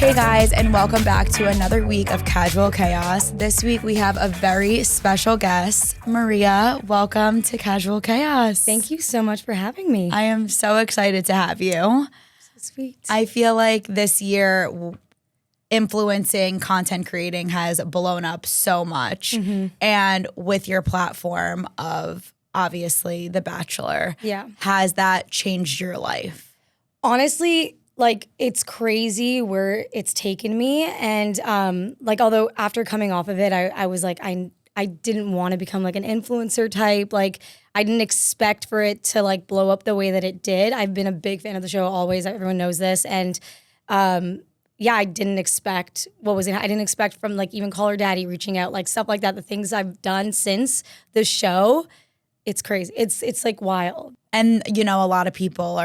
Hey guys, and welcome back to another week of Casual Chaos. This week we have a very special guest, Maria. Welcome to Casual Chaos. Thank you so much for having me. I am so excited to have you. So sweet. I feel like this year influencing, content creating has blown up so much. Mm-hmm. And with your platform of obviously The Bachelor, has that changed your life? Honestly, like it's crazy where it's taken me. And although after coming off of it, I was like, I didn't want to become like an influencer type. Like I didn't expect for it to like blow up the way that it did. I've been a big fan of the show always. Everyone knows this. And I didn't expect I didn't expect from like even Call Her Daddy reaching out, like stuff like that. The things I've done since the show, it's crazy. It's like wild. And you know, a lot of people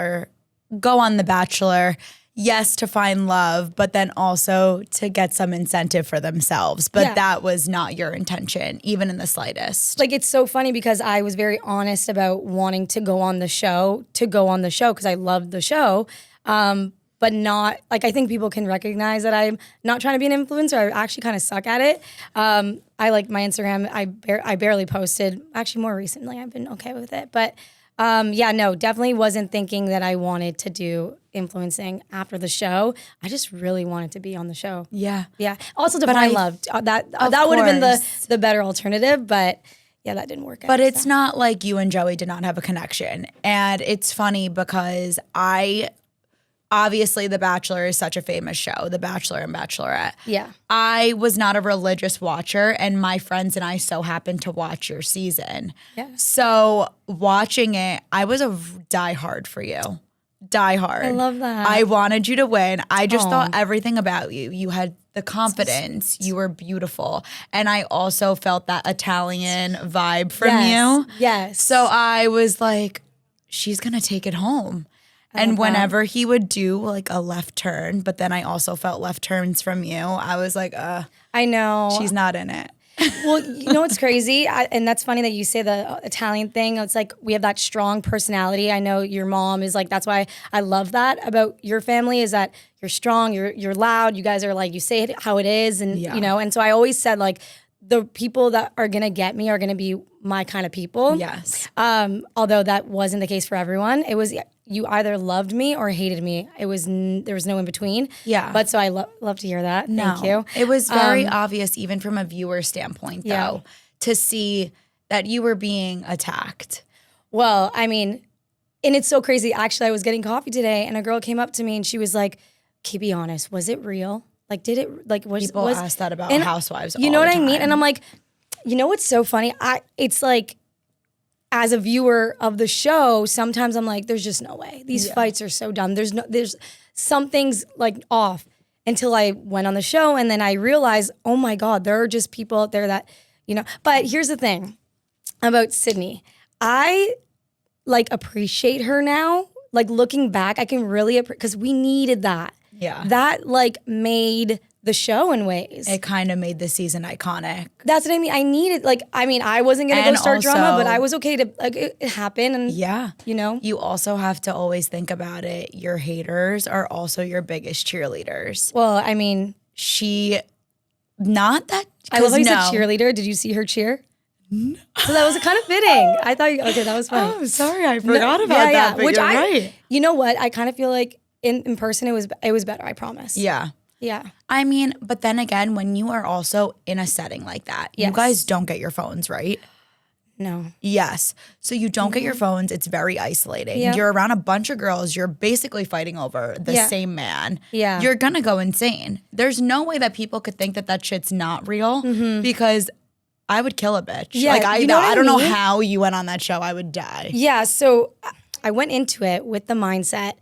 go on The Bachelor, yes, to find love, but then also to get some incentive for themselves. But that was not your intention, even in the slightest. Like, it's so funny because I was very honest about wanting to go on the show because I loved the show. But not, like, I think people can recognize that I'm not trying to be an influencer. I actually kind of suck at it. I like my Instagram, I barely posted. Actually, more recently, I've been okay with it. But definitely wasn't thinking that I wanted to do influencing after the show. I just really wanted to be on the show. Yeah. Yeah. Also to find love. That would have been the better alternative, but yeah, that didn't work out. But it's not like you and Joey did not have a connection. And it's funny because obviously The Bachelor is such a famous show, The Bachelor and Bachelorette. Yeah. I was not a religious watcher, and my friends and I so happened to watch your season. Yeah. So watching it, I was a diehard for you. Diehard. I love that. I wanted you to win. I just thought everything about you. You had the confidence. You were beautiful. And I also felt that Italian vibe from you. Yes. So I was like, she's going to take it home. And whenever he would do like a left turn, but then I also felt left turns from you, I was like, I know. She's not in it. Well, you know what's crazy? And that's funny that you say the Italian thing. It's like we have that strong personality. I know your mom is like, that's why I love that about your family is that you're strong, you're loud. You guys are like, you say it how it is. And, you know, and so I always said like, the people that are going to get me are going to be my kind of people. Yes. Although that wasn't the case for everyone. It was you either loved me or hated me. There was no in between. Yeah. But so I love to hear that. Thank you. It was very obvious, even from a viewer standpoint, though, to see that you were being attacked. Well, I mean, and it's so crazy. Actually, I was getting coffee today, and a girl came up to me, and she was like, "Can you be honest? Was it real? Like, did it like was people ask that about housewives? You know what I mean?" And I'm like, you know what's so funny? It's like, as a viewer of the show, sometimes I'm like, there's just no way. These fights are so dumb. There's something's like off until I went on the show, and then I realized, oh my God, there are just people out there that, you know. But here's the thing about Sydney. I like appreciate her now. Like looking back, I can really because we needed that. Yeah. That like made the show in ways. It kind of made the season iconic. That's what I mean. I wasn't going to go start drama, but I was okay to, like, it happened. And, you know. You also have to always think about it. Your haters are also your biggest cheerleaders. Well, I mean. Not that. I love how you said cheerleader. Did you see her cheer? No. So that was kind of fitting. I thought, okay, that was funny. Oh, sorry. I forgot about that, but you're right. You know what? I kind of feel like in person, it was better, I promise. Yeah. Yeah. I mean, but then again, when you are also in a setting like that, you guys don't get your phones, right? No. Yes. So you don't get your phones. It's very isolating. Yep. You're around a bunch of girls. You're basically fighting over the same man. Yeah. You're going to go insane. There's no way that people could think that shit's not real because I would kill a bitch. Yeah, like, I mean? don't know how you went on that show. I would die. Yeah. So I went into it with the mindset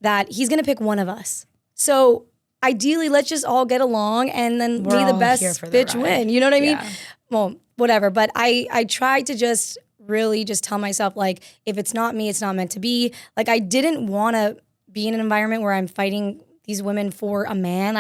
that he's going to pick one of us. So ideally, let's just all get along and then be the best bitch win. You know what I mean? Well, whatever. But I tried to just really just tell myself, like, if it's not me, it's not meant to be. Like, I didn't want to be in an environment where I'm fighting these women for a man.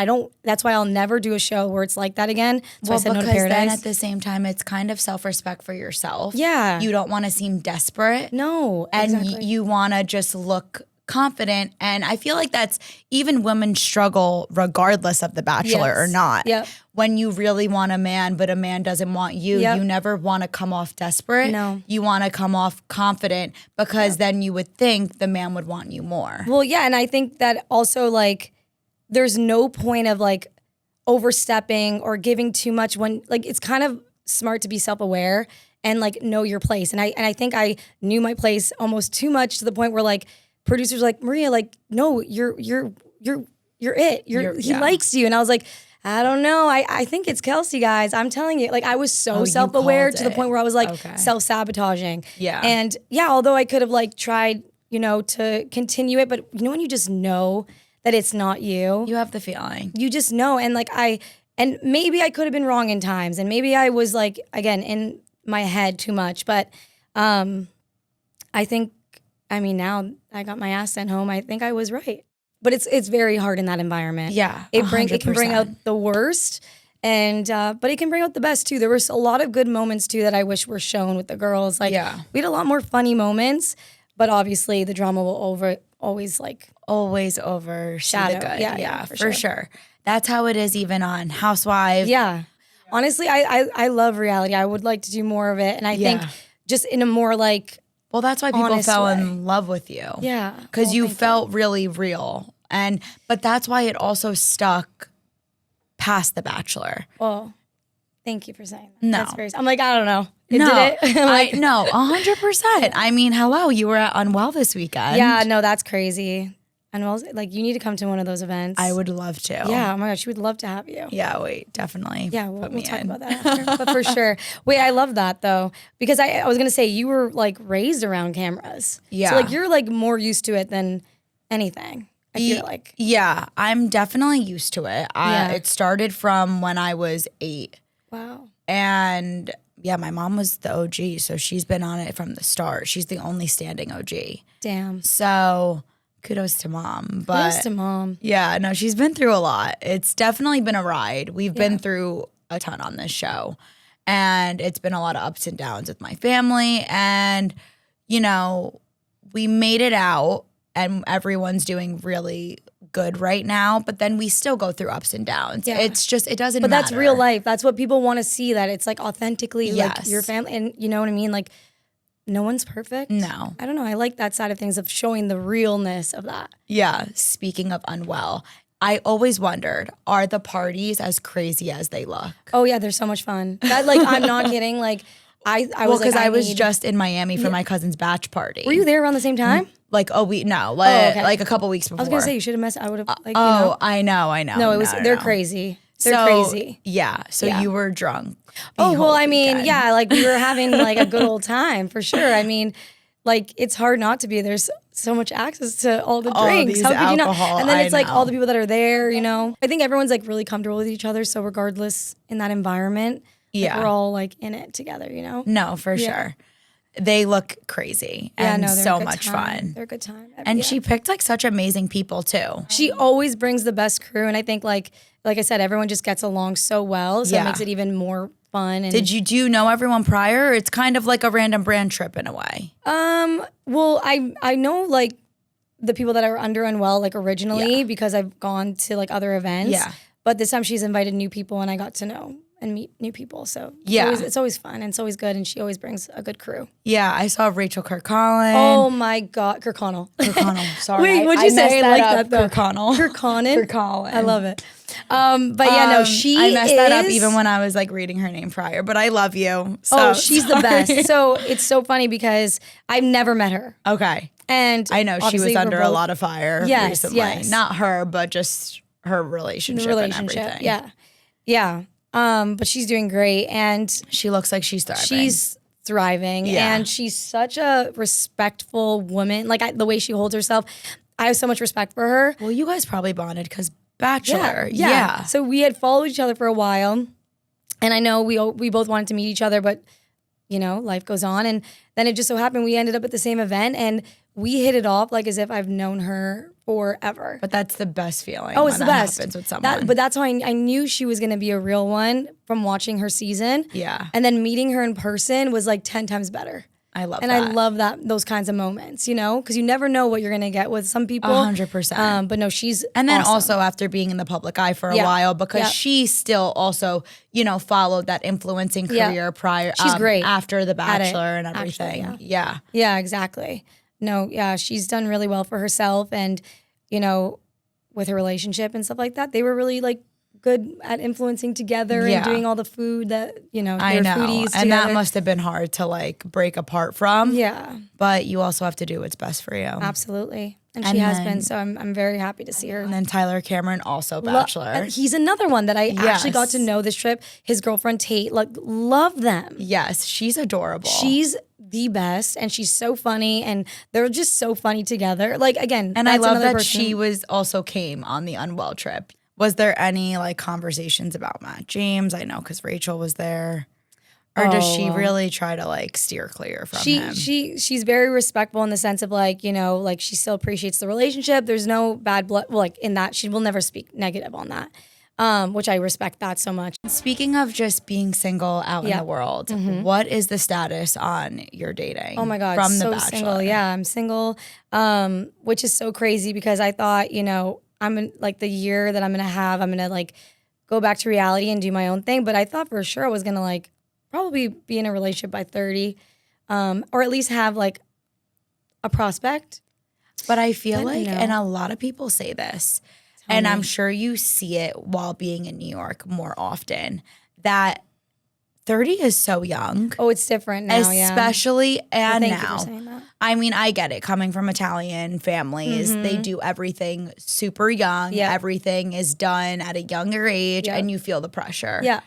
That's why I'll never do a show where it's like that again. So I said no to Paradise. Then at the same time, it's kind of self-respect for yourself. Yeah. You don't want to seem desperate. No, and exactly. you want to just look confident. And I feel like that's even women struggle regardless of the Bachelor or not. Yep. When you really want a man, but a man doesn't want you, you never want to come off desperate. No. You want to come off confident because then you would think the man would want you more. Well, yeah. And I think that also like there's no point of like overstepping or giving too much when like it's kind of smart to be self-aware and like know your place. And I think I knew my place almost too much to the point where like producers were like, Maria, like, no, you're it. He likes you. And I was like, I don't know. I think it's Kelsey, guys. I'm telling you. Like I was so self-aware to the point where I was like self-sabotaging. Yeah. And yeah, although I could have like tried, you know, to continue it, but you know when you just know that it's not you. You have the feeling. You just know. And like and maybe I could have been wrong in times. And maybe I was like, again, in my head too much. But I think, I mean, now I got my ass sent home. I think I was right. But it's very hard in that environment. Yeah, it can bring out the worst. And but it can bring out the best too. There was a lot of good moments too that I wish were shown with the girls. Like we had a lot more funny moments. But obviously the drama will always overshadow the good. Yeah, for sure. That's how it is even on Housewives. Yeah. Honestly, I love reality. I would like to do more of it. And I think just in a more like well, that's why people fell in love with you. Yeah. Because you felt really real. But that's why it also stuck past The Bachelor. Well, thank you for saying that. No. That's very, I'm like, I don't know. Did it? No, 100%. I mean, hello, you were at Unwell this weekend. Yeah, no, that's crazy. Unwell, like you need to come to one of those events. I would love to. Yeah, oh my gosh, she would love to have you. Yeah, wait, definitely. Yeah, we'll talk about that after. But for sure. Wait, I love that though. Because I was going to say, you were like raised around cameras. Yeah. So like you're like more used to it than anything. I feel like. Yeah, I'm definitely used to it. It started from when I was 8. Wow. And yeah, my mom was the OG, so she's been on it from the start. She's the only standing OG. Damn. So kudos to mom. But kudos to mom. Yeah, no, she's been through a lot. It's definitely been a ride. We've been through a ton on this show. And it's been a lot of ups and downs with my family. And, you know, we made it out and everyone's doing really good right now, but then we still go through ups and downs. Yeah. It's just, it doesn't matter. But that's real life. That's what people want to see, that it's like authentically like your family. And you know what I mean? Like no one's perfect. No. I don't know. I like that side of things of showing the realness of that. Yeah. Speaking of Unwell, I always wondered, are the parties as crazy as they look? Oh yeah, they're so much fun. That like, I'm not kidding. Like I was because like, I was just in Miami for my cousin's batch party. Were you there around the same time? Like like a couple weeks before. I was gonna say you should have messed. I would have. Like, I know. No, it was. They're crazy. They're crazy. Yeah. So you were drunk. Oh well, I mean, yeah, like we were having like a good old time for sure. I mean, like it's hard not to be. There's so much access to all the drinks. How could you not? And then it's like all the people that are there. You know, I think everyone's like really comfortable with each other. So regardless in that environment, like, we're all like in it together. You know. No, for sure. They look crazy and so much fun. They're a good time. And she picked like such amazing people too. She always brings the best crew. And I think like I said, everyone just gets along so well. So it makes it even more fun. And do you know everyone prior? Or it's kind of like a random brand trip in a way. Well, I know like the people that are under Unwell like originally because I've gone to like other events. Yeah. But this time she's invited new people and I got to know and meet new people. So it's always fun and it's always good. And she always brings a good crew. Yeah, I saw Rachel Kirkconnell. Oh my God, Kirkconnell. Sorry. Wait, what'd you say? I like that though. Kirkconnell. I love it. But yeah, no, I messed that up even when I was like reading her name prior, but I love you. So she's the best. So it's so funny because I've never met her. Okay. And I know she was under a lot of fire recently. Yes. Not her, but just her relationship and everything. Yeah. Yeah. But she's doing great and she looks like she's thriving. She's thriving and she's such a respectful woman. Like the way she holds herself, I have so much respect for her. Well, you guys probably bonded because Bachelor. Yeah. So we had followed each other for a while and I know we both wanted to meet each other, but you know, life goes on. And then it just so happened we ended up at the same event and we hit it off like as if I've known her forever. But that's the best feeling. Oh, it's the best. Happens with someone. But that's how I knew she was going to be a real one from watching her season. Yeah. And then meeting her in person was like 10 times better. I love and that. I love those kinds of moments, you know, because you never know what you're going to get with some people. 100%. But no, she's And then awesome. also after being in the public eye for a while, because she still also, you know, followed that influencing career prior. She's great after The Bachelor and everything. Actually, yeah. Yeah, exactly. No, yeah, she's done really well for herself, and you know, with her relationship and stuff like that, they were really like good at influencing together and doing all the food that, you know, I know. foodies and together. that must have been hard to like break apart from. Yeah. But you also have to do what's best for you. Absolutely. And she has been, so I'm very happy to see her. And then Tyler Cameron, also Bachelor. He's another one that I actually got to know this trip. His girlfriend Tate, like, love them. Yes, she's adorable. She's the best, and she's so funny, and they're just so funny together. Like, again, and I love that she came on the Unwell trip. Was there any like conversations about Matt James? I know because Rachel was there. Or does she really try to like steer clear from him? She's very respectful in the sense of like, you know, like she still appreciates the relationship. There's no bad blood. Well, like in that, she will never speak negative on that, which I respect that so much. Speaking of just being single out in the world, what is the status on your dating? Oh my God, from The so Bachelor? single. Yeah, I'm single, which is so crazy because I thought, you know, I'm in like the year that I'm gonna like go back to reality and do my own thing. But I thought for sure I was gonna like probably be in a relationship by 30, or at least have like a prospect. But I feel like, and a lot of people say this, and I'm sure you see it while being in New York more often, that 30 is so young. Oh, it's different now, especially and thank now. you for saying that. I mean, I get it. Coming from Italian families, they do everything super young. Yeah. Everything is done at a younger age, and you feel the pressure. Yeah.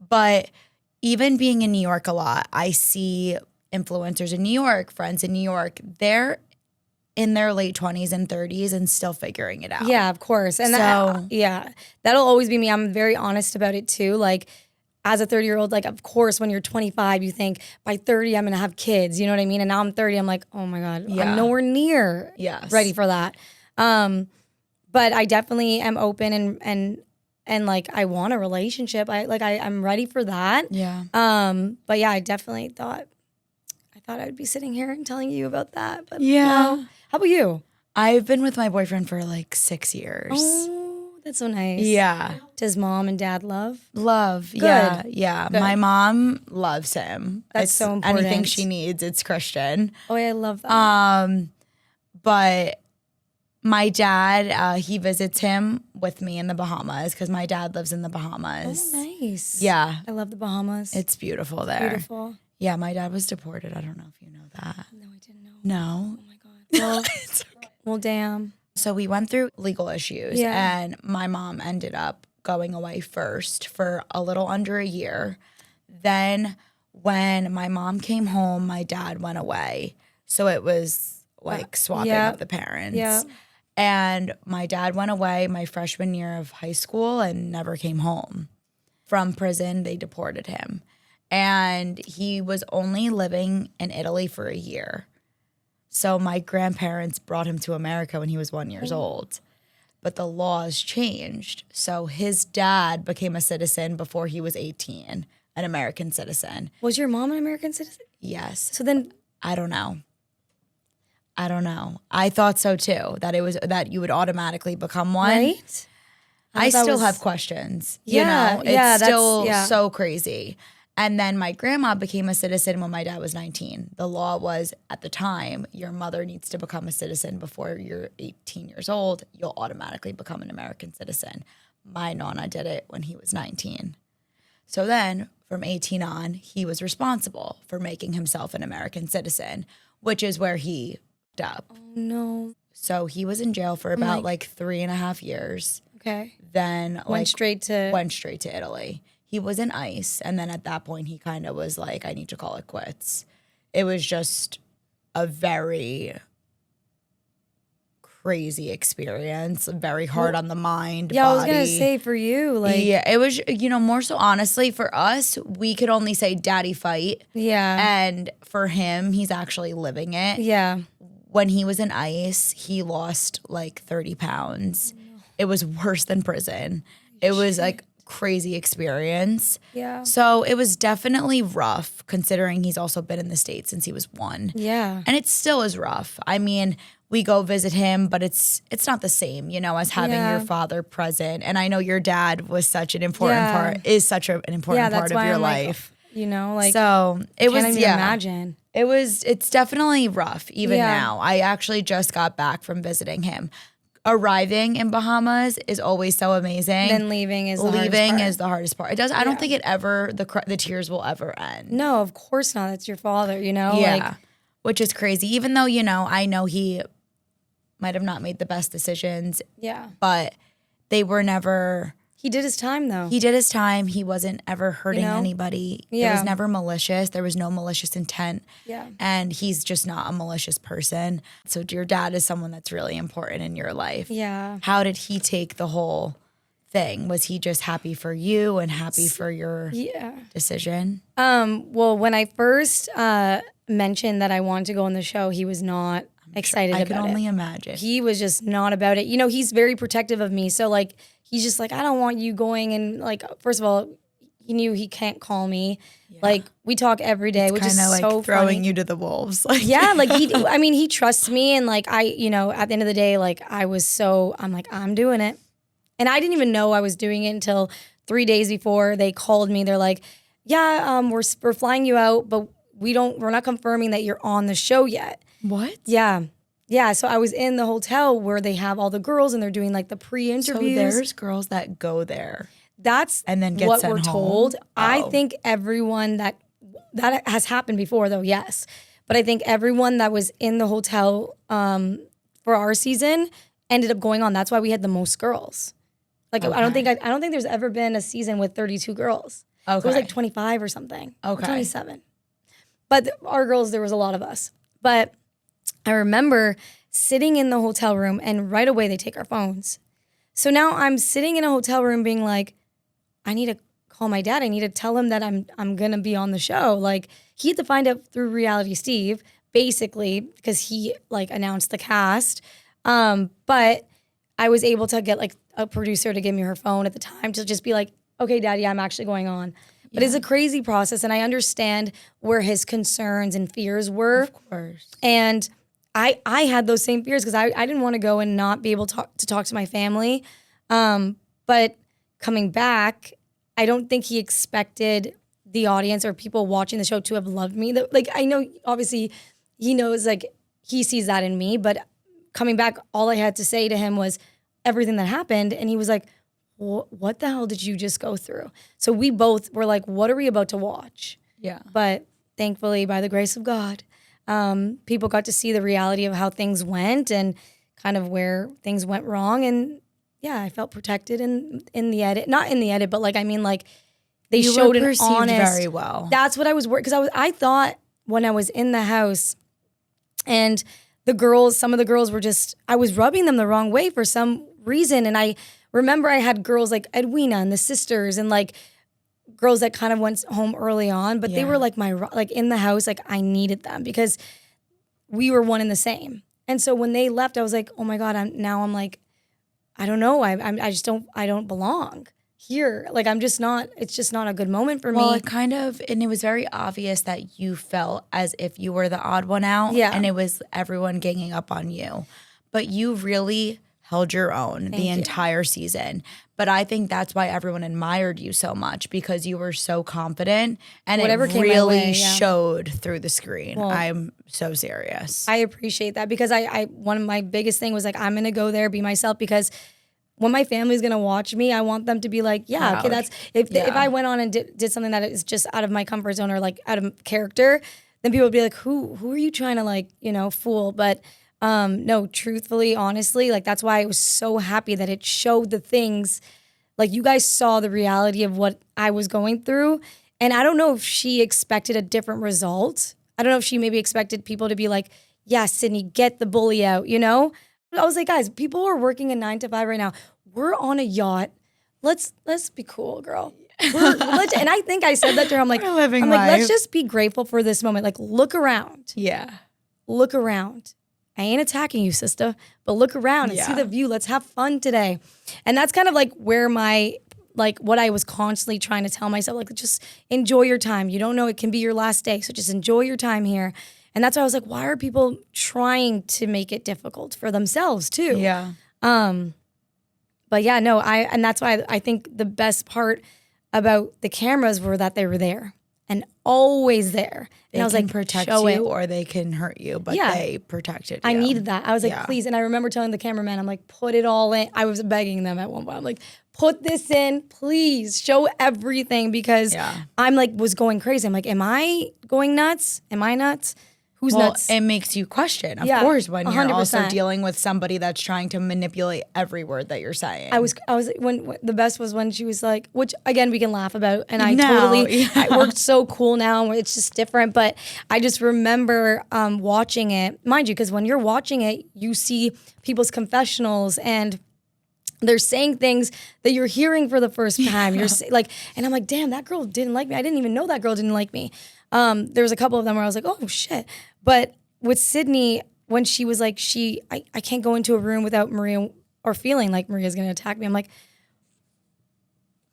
But even being in New York a lot, I see influencers in New York, friends in New York, they're in their late 20s and 30s and still figuring it out. Yeah, of course. And that'll always be me. I'm very honest about it too. Like, as a 30-year-old, like, of course, when you're 25, you think by 30, I'm going to have kids. You know what I mean? And now I'm 30, I'm like, oh my God, I'm nowhere near ready for that. But I definitely am open and like, I want a relationship. I'm ready for that. Yeah. But yeah, I definitely thought I would be sitting here and telling you about that. But yeah. How about you? I've been with my boyfriend for like 6 years. Oh, that's so nice. Yeah. Does mom and dad love? Love. Good. Yeah. Yeah. Good. My mom loves him. That's so important. Anything she needs, it's Christian. Oh, yeah, I love that. But my dad, he visits him with me in the Bahamas because my dad lives in the Bahamas. Oh, nice. Yeah. I love the Bahamas. It's beautiful there. Beautiful. Yeah, my dad was deported. I don't know if you know that. No, I didn't know. No. Oh my God. Well, damn. So we went through legal issues, and my mom ended up going away first for a little under a year. Then when my mom came home, my dad went away. So it was like swapping of the parents. Yeah. And my dad went away my freshman year of high school and never came home. From prison, they deported him. And he was only living in Italy for a year. So my grandparents brought him to America when he was 1 year old. But the laws changed. So his dad became a citizen before he was 18, an American citizen. Was your mom an American citizen? Yes. So then, I don't know. I thought so too, that you would automatically become one. right? I still have questions. You know, it's still so crazy. And then my grandma became a citizen when my dad was 19. The law was, at the time, your mother needs to become a citizen before you're 18 years old. You'll automatically become an American citizen. My nonna did it when he was 19. So then, from 18 on, he was responsible for making himself an American citizen, which is where he f***ed up. Oh, no. So he was in jail for about like 3.5 years. Okay. Then Went straight to Italy. He was in ICE, and then at that point, he kind of was like, I need to call it quits. It was just a very crazy experience, very hard on the mind, Yeah, body. I was going to say for you, like. Yeah, it was, more so honestly, for us, we could only say daddy fight. Yeah. And for him, he's actually living it. Yeah. When he was in ICE, he lost like 30 pounds. It was worse than prison. It was like crazy experience. Yeah. So it was definitely rough considering he's also been in the States since he was 1. Yeah. And it still is rough. I mean, we go visit him, but it's not the same, you know, as having your father present. And I know your dad was such an important part, is such an important part of your life. Like, you know, like, so it was, can't even imagine. It's definitely rough even now. I actually just got back from visiting him. Arriving in Bahamas is always so amazing. Then leaving is the hardest part. It does. I don't think the tears will ever end. No, of course not. It's your father, you know? Yeah. Like, which is crazy. Even though, you know, I know he might have not made the best decisions. Yeah. But they were never. He did his time, though. He did his time. He wasn't ever hurting anybody. Yeah. It was never malicious. There was no malicious intent. Yeah. And he's just not a malicious person. So your dad is someone that's really important in your life. Yeah. How did he take the whole thing? Was he just happy for you and happy for your decision? Well, when I first mentioned that I wanted to go on the show, he was not excited about it. I can only imagine. He was just not about it. You know, he's very protective of me. So, like, he's just like, I don't want you going. And, like, first of all, he knew he can't call me. Yeah. Like, we talk every day, which is like so throwing funny. You to the wolves. Like, yeah, like, he trusts me. And, like, you know, at the end of the day, like, I'm like, I'm doing it. And I didn't even know I was doing it until 3 days before they called me. They're like, yeah, we're flying you out, but we're not confirming that you're on the show yet. What? Yeah. Yeah. So I was in the hotel where they have all the girls and they're doing like the pre-interviews. So there's girls that go there. That's and then get what sent we're home? told. Oh. I think everyone that has happened before though, yes. But I think everyone that was in the hotel for our season ended up going on. That's why we had the most girls. Like I don't think there's ever been a season with 32 girls. Okay. So it was like 25 or something. Okay. Or 27. But our girls, there was a lot of us. But I remember sitting in the hotel room and right away they take our phones. So now I'm sitting in a hotel room being like, I need to call my dad. I need to tell him that I'm going to be on the show. Like he had to find out through Reality Steve, basically, because he like announced the cast. But I was able to get like a producer to give me her phone at the time to just be like, okay, Daddy, I'm actually going on. But it's a crazy process, and I understand where his concerns and fears were. Of course. And I had those same fears because I didn't want to go and not be able to talk to my family. But coming back, I don't think he expected the audience or people watching the show to have loved me. Like I know, obviously, he knows, like, he sees that in me. But coming back, all I had to say to him was everything that happened, and he was like, what the hell did you just go through? So we both were like, what are we about to watch? Yeah. But thankfully, by the grace of God, people got to see the reality of how things went and kind of where things went wrong. And yeah, I felt protected in the edit. Not in the edit, but like, I mean, like they showed an honest. Very well. That's what I was worried, because I thought when I was in the house and some of the girls were just, I was rubbing them the wrong way for some reason. And I remember I had girls like Edwina and the sisters and like girls that kind of went home early on, but they were like like in the house, like I needed them because we were one and the same. And so when they left, I was like, oh my God, I'm like, I don't know. I don't belong here. Like it's just not a good moment for me. Well, and it was very obvious that you felt as if you were the odd one out. Yeah. And it was everyone ganging up on you. But you really held your own the entire season. But I think that's why everyone admired you so much, because you were so confident and it really showed through the screen. Well, I'm so serious. I appreciate that because I one of my biggest thing was like, I'm going to go there, be myself, because when my family's going to watch me, I want them to be like, yeah, proud. Okay, that's if I went on and did something that is just out of my comfort zone or like out of character, then people would be like, who are you trying to like, fool? But no, truthfully, honestly, like that's why I was so happy that it showed the things, like you guys saw the reality of what I was going through. And I don't know if she expected a different result. I don't know if she maybe expected people to be like, yeah, Sydney, get the bully out, I was like, guys, people are working a 9 to 5 right now. We're on a yacht. Let's be cool, girl. And I think I said that to her. I'm like, let's just be grateful for this moment. Like, look around. Yeah. Look around. I ain't attacking you, sister, but look around and see the view. Let's have fun today. And that's kind of like where my like what I was constantly trying to tell myself, like, just enjoy your time. You don't know, it can be your last day. So just enjoy your time here. And that's why I was like, why are people trying to make it difficult for themselves too? Yeah. But yeah, no, and that's why I think the best part about the cameras were that they were there and always there. And They I was can like, protect show you it. or they can hurt you, but Yeah. they protected you. I needed that. I was like, Yeah. please. And I remember telling the cameraman, I'm like, put it all in. I was begging them at one point. I'm like, put this in, please. Show everything, because I'm like, was going crazy. I'm like, am I going nuts? Am I nuts? Who's nuts? It makes you question, of Yeah, course, when you're 100%. also dealing with somebody that's trying to manipulate every word that you're saying. I was when the best was when she was like, which again we can laugh about, and I worked so cool now. It's just different, but I just remember watching it, mind you, because when you're watching it, you see people's confessionals and they're saying things that you're hearing for the first time. You're like, and I'm like, damn, that girl didn't like me. I didn't even know that girl didn't like me. There was a couple of them where I was like, oh shit. But with Sydney, when she was like, I can't go into a room without Maria or feeling like Maria's going to attack me. I'm like,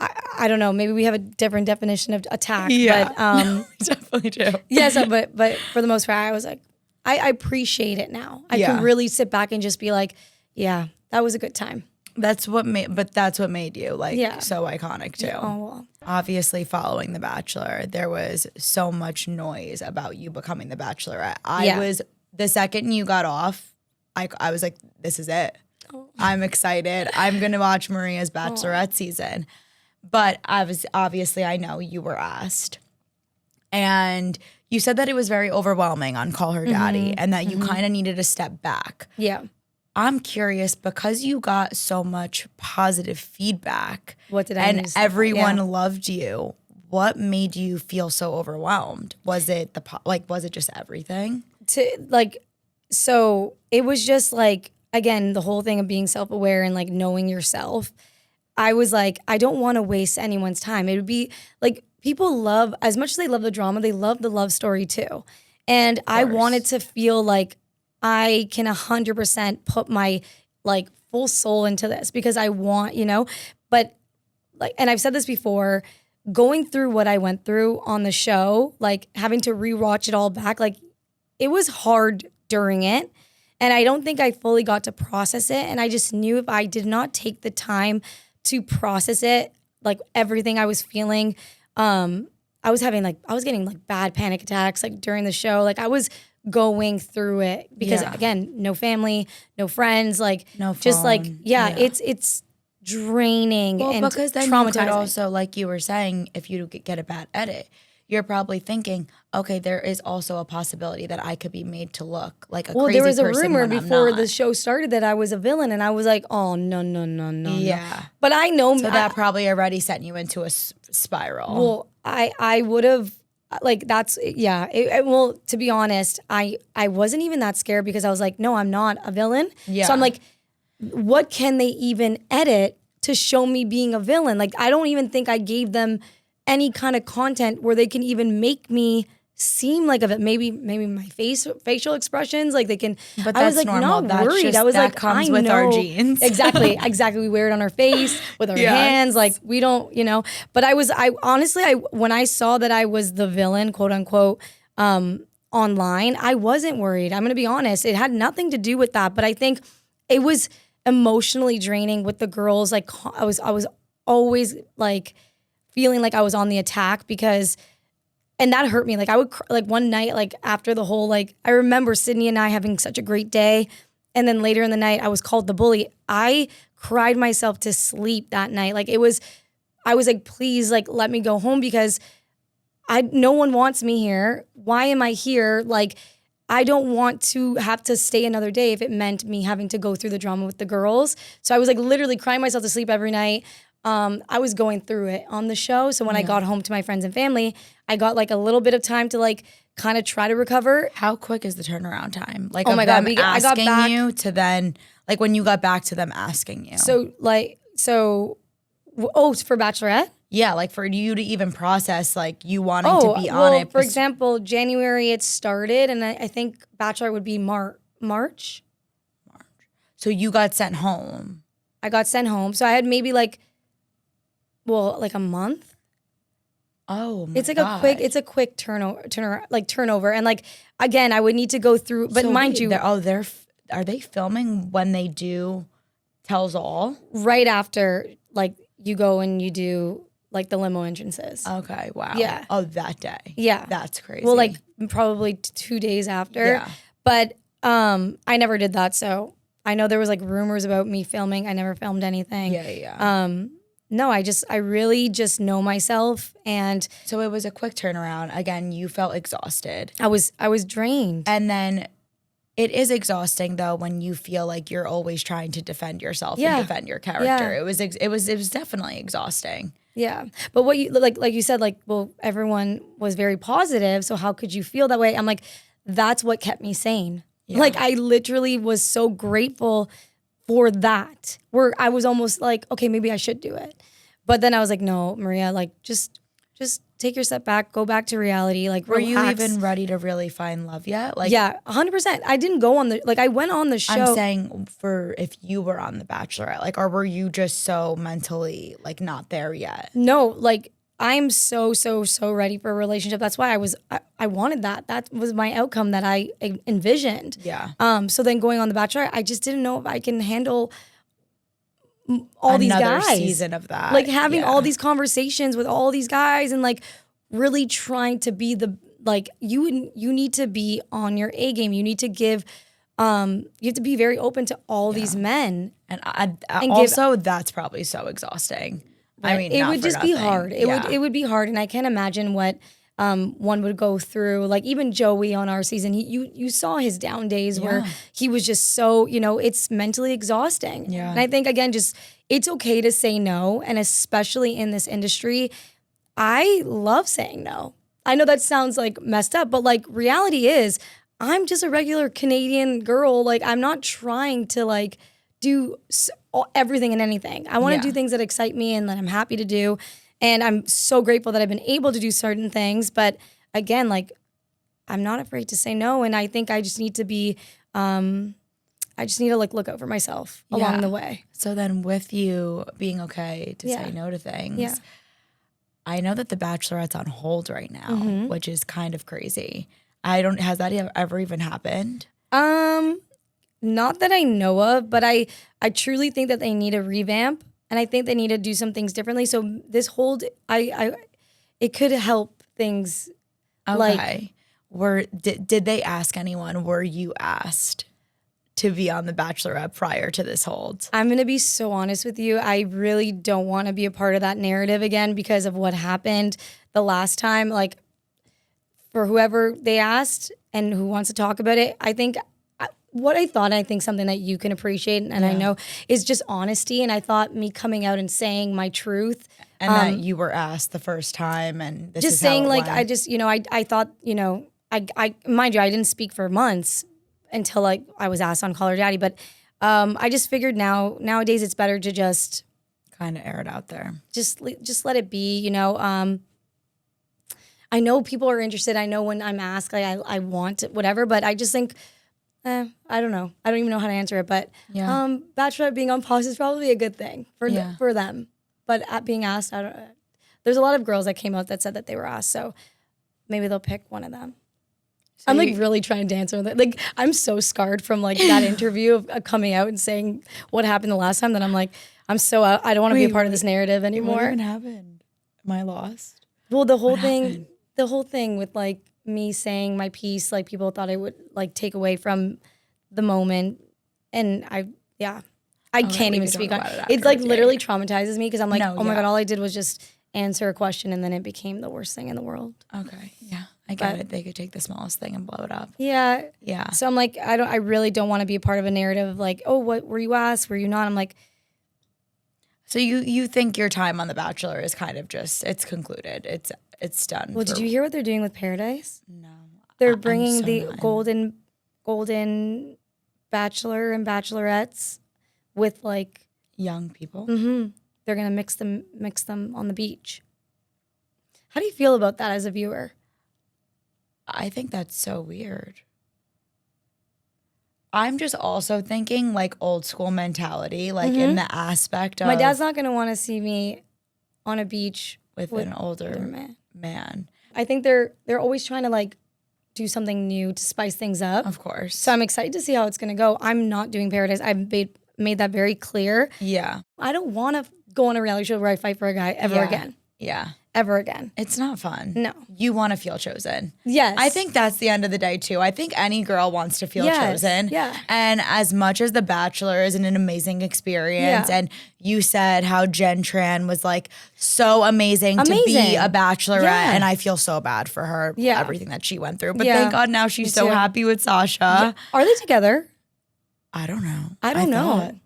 I don't know. Maybe we have a different definition of attack. Yeah, but definitely do. yes, but for the most part, I was like, I appreciate it now. I can really sit back and just be like, yeah, that was a good time. That's what made you like so iconic too. Oh, well. Obviously, following The Bachelor, there was so much noise about you becoming the Bachelorette. I was, the second you got off, I was like, this is it. Oh. I'm excited. I'm gonna watch Maria's Bachelorette season. But obviously I know you were asked, and you said that it was very overwhelming on Call Her Daddy, and that you kind of needed to step back. Yeah. I'm curious, because you got so much positive feedback. What did I and everyone loved you. What made you feel so overwhelmed? Was it was it just everything? So it was just like, again, the whole thing of being self-aware and like knowing yourself. I was like, I don't want to waste anyone's time. It would be like, people love, as much as they love the drama, they love the love story too. And I wanted to feel like I can 100% put my like full soul into this, because I want, but like, and I've said this before, going through what I went through on the show, like having to rewatch it all back, like it was hard during it. And I don't think I fully got to process it. And I just knew if I did not take the time to process it, like everything I was feeling, I was getting like bad panic attacks, like during the show. Like I was going through it because again, no family, no friends, like no phone. Just like, it's draining and because then traumatizing. You could also, like you were saying, if you get a bad edit, you're probably thinking, okay, there is also a possibility that I could be made to look like a crazy person. Well, there was a rumor before the show started that I was a villain, and I was like, oh, no. Yeah. But I know. So that probably already sent you into a spiral. Well, I would have, like, that's, well, to be honest, I wasn't even that scared, because I was like, no, I'm not a villain. Yeah. So I'm like, what can they even edit to show me being a villain? Like, I don't even think I gave them any kind of content where they can even make me seem like a maybe my facial expressions, like they can. But that's I was like normal. not worried. I was like, comes with our genes. Exactly. We wear it on our face with our hands. Like we don't, But I honestly, when I saw that I was the villain, quote unquote, online, I wasn't worried. I'm gonna be honest. It had nothing to do with that. But I think it was emotionally draining with the girls. Like I was always like feeling like I was on the attack, because, and that hurt me. Like I would, like one night, like after the whole, like I remember Sydney and I having such a great day. And then later in the night, I was called the bully. I cried myself to sleep that night. Like I was like, please, like, let me go home, because no one wants me here. Why am I here? Like, I don't want to have to stay another day if it meant me having to go through the drama with the girls. So I was like literally crying myself to sleep every night. I was going through it on the show. So when I got home to my friends and family, I got like a little bit of time to like kind of try to recover. How quick is the turnaround time? Like, oh my God, I got back, you to then, like when you got back to them asking you. For Bachelorette? Yeah, like for you to even process like you wanting to be on it. For example, January it started, and I think Bachelor would be March. So you got sent home. I got sent home. So I had maybe like well, like a month. Oh my It's like God. a quick turnover. And like, again, I would need to go through, but So mind wait, you, are they filming when they do Tells All? right after, like, you go and you do like the limo entrances. Okay, wow. Yeah. Oh, that day. Yeah. That's crazy. Well, like probably 2 days after. Yeah. But I never did that. So I know there was like rumors about me filming. I never filmed anything. Yeah. No, I really just know myself, and So it was a quick turnaround. Again, you felt exhausted. I was drained. And then it is exhausting though when you feel like you're always trying to defend yourself Yeah. and defend your character. Yeah. It was definitely exhausting. Yeah. But what you like you said, like, well, everyone was very positive, so how could you feel that way? I'm like, that's what kept me sane. Yeah. Like, I literally was so grateful for that, where I was almost like, okay, maybe I should do it. But then I was like, no, Maria, like, just take your step back, go back to reality. Like, Were you relax. even ready to really find love yet? Like, Yeah, 100%. I didn't go on the, like, I went on the show. I'm saying for if you were on The Bachelorette, like, or were you just so mentally like not there yet? No, like, I'm so ready for a relationship. That's why I wanted that. That was my outcome that I envisioned. Yeah. So then going on The Bachelor, I just didn't know if I can handle all these Another guys. season of that. Like, having Yeah. all these conversations with all these guys and like really trying to be the, like, you need to be on your A game. You need to give, you have to be very open to all these men. And I And also that's probably so exhausting. I mean, it not would for just be nothing. hard. It would be hard, and I can't imagine what one would go through. Like, even Joey on our season, you saw his down days where he was just so, it's mentally exhausting. Yeah. And I think, again, just it's okay to say no, and especially in this industry, I love saying no. I know that sounds like messed up, but like, reality is, I'm just a regular Canadian girl. Like, I'm not trying to like do everything and anything. I want to do things that excite me and that I'm happy to do. And I'm so grateful that I've been able to do certain things. But again, like, I'm not afraid to say no. And I think I just need to be, I just need to like look out for myself along the way. So then with you being okay to say no to things, I know that The Bachelorette's on hold right now, which is kind of crazy. Has that ever even happened? Not that I know of, but I truly think that they need a revamp, and I think they need to do some things differently. So this hold, it could help things. Okay. Did they ask anyone? Were you asked to be on The Bachelorette prior to this hold? I'm going to be so honest with you. I really don't want to be a part of that narrative again because of what happened the last time. Like, for whoever they asked and who wants to talk about it, I think what I thought, I think something that you can appreciate, and I know, is just honesty. And I thought me coming out and saying my truth. And that you were asked the first time, and this just is saying, how it like, went. I just, I thought, I mind you, I didn't speak for months until like I was asked on Call Her Daddy. But I just figured nowadays it's better to just kind of air it out there. Just let it be, I know people are interested. I know when I'm asked, like, I want whatever, but I just think, I don't know. I don't even know how to answer it. But Bachelorette being on pause is probably a good thing for them. But at being asked, there's a lot of girls that came out that said that they were asked. So maybe they'll pick one of them. So I'm like really trying to answer that. Like, I'm so scarred from like that interview of coming out and saying what happened the last time that I'm like, I'm so out. I don't want to be a part of this narrative anymore. What even happened? Am I lost? Well, the whole thing with like me saying my piece, like, people thought I would like take away from the moment. And I can't even speak on it. It's like literally traumatizes me because I'm like, oh my God, all I did was just answer a question and then it became the worst thing in the world. Okay. Yeah. I get it. They could take the smallest thing and blow it up. Yeah. Yeah. So I'm like, I really don't want to be a part of a narrative of like, oh, what were you asked? Were you not? I'm like, so you think your time on The Bachelor is kind of just, it's concluded. It's done. Well, did you hear what they're doing with Paradise? No. They're bringing the golden Bachelor and Bachelorettes with like young people. Mm-hmm. They're gonna mix them on the beach. How do you feel about that as a viewer? I think that's so weird. I'm just also thinking like old school mentality, like in the aspect of my dad's not gonna want to see me on a beach with an older man. I think they're always trying to like do something new to spice things up. Of course. So I'm excited to see how it's going to go. I'm not doing Paradise. I've made that very clear. Yeah. I don't want to go on a reality show where I fight for a guy ever again. Yeah. Ever again. It's not fun. No. You want to feel chosen. Yes. I think that's the end of the day too. I think any girl wants to feel chosen. Yeah. And as much as The Bachelor is an amazing experience, and you said how Jen Tran was like so amazing. To be a Bachelorette, and I feel so bad for her, everything that she went through. But thank God now she's so happy with Sasha. Yeah. Are they together? I don't know. I don't know.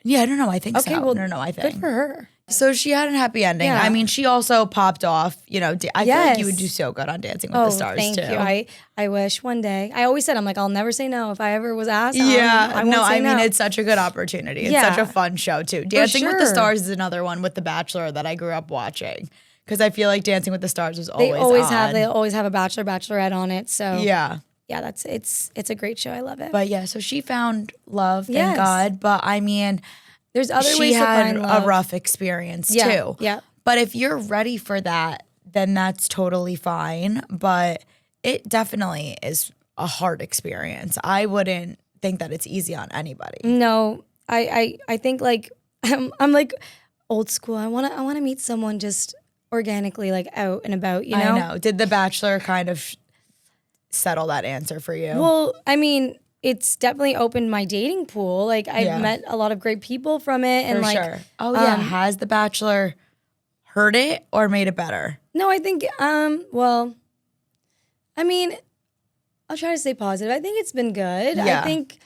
Yeah, I don't know. I think so. Well, no, I think. Good for her. So she had a happy ending. Yeah. I mean, she also popped off. You know, I feel like you would do so good on Dancing with the Stars too. Thank you. I wish one day. I always said, I'm like, I'll never say no. If I ever was asked, I mean, it's such a good opportunity. It's such a fun show too. Dancing with the Stars is another one with The Bachelor that I grew up watching because I feel like Dancing with the Stars was always on. They always have a Bachelorette on it. So yeah, it's a great show. I love it. But yeah, so she found love, thank God. But I mean, there's other ways she to find had love. a rough experience too. Yeah. But if you're ready for that, then that's totally fine. But it definitely is a hard experience. I wouldn't think that it's easy on anybody. No, I think like I'm like old school. I wanna meet someone just organically, like out and about. You know. I know. Did The Bachelor kind of settle that answer for you? Well, I mean, it's definitely opened my dating pool. Like I've met a lot of great people from it, and Oh yeah, has The Bachelor hurt it or made it better? No, I think well, I mean, I'll try to stay positive. I think it's been good. Yeah. I think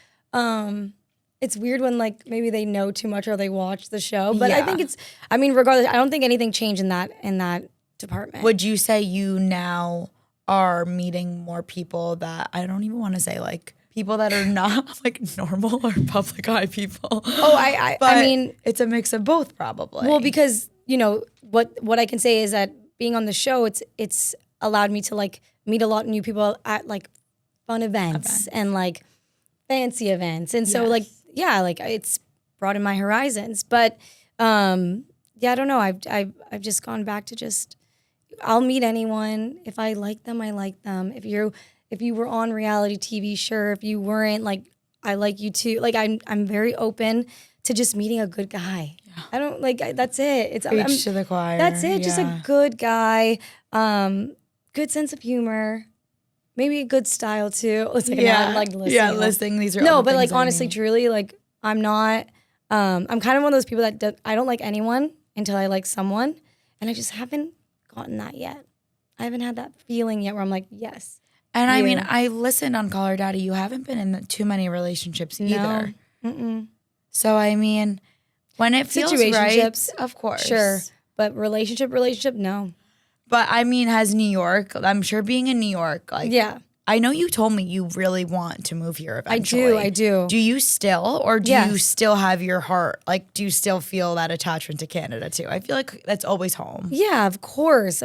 it's weird when like maybe they know too much or they watch the show, but I think regardless, I don't think anything changed in that department. Would you say you now are meeting more people that I don't even want to say like people that are not like normal or public eye people? Oh, I mean, it's a mix of both probably. Well, because you know what I can say is that being on the show, it's allowed me to like meet a lot of new people at like fun events and like fancy events, and so like it's broadened my horizons. But I don't know. I've just gone back to just I'll meet anyone if I like them. I like them. If you were on reality TV, sure. If you weren't, like I like you too. Like I'm very open to just meeting a good guy. Yeah. I don't like that's it. It's preach to the choir. That's it. Yeah. Just a good guy, good sense of humor, maybe a good style too. It's like listing these are no, but like honestly, truly, like I'm not. I'm kind of one of those people that I don't like anyone until I like someone, and I just haven't gotten that yet. I haven't had that feeling yet where I'm like, yes. And I mean, I listened on Call Her Daddy. You haven't been in too many relationships either. Mm-mm. So I mean, when it feels right, of course, sure. But relationship, no. But I mean, has New York? I'm sure being in New York, like I know you told me you really want to move here eventually. I do. Do you still, or do you still have your heart? Like, do you still feel that attachment to Canada too? I feel like that's always home. Yeah, of course.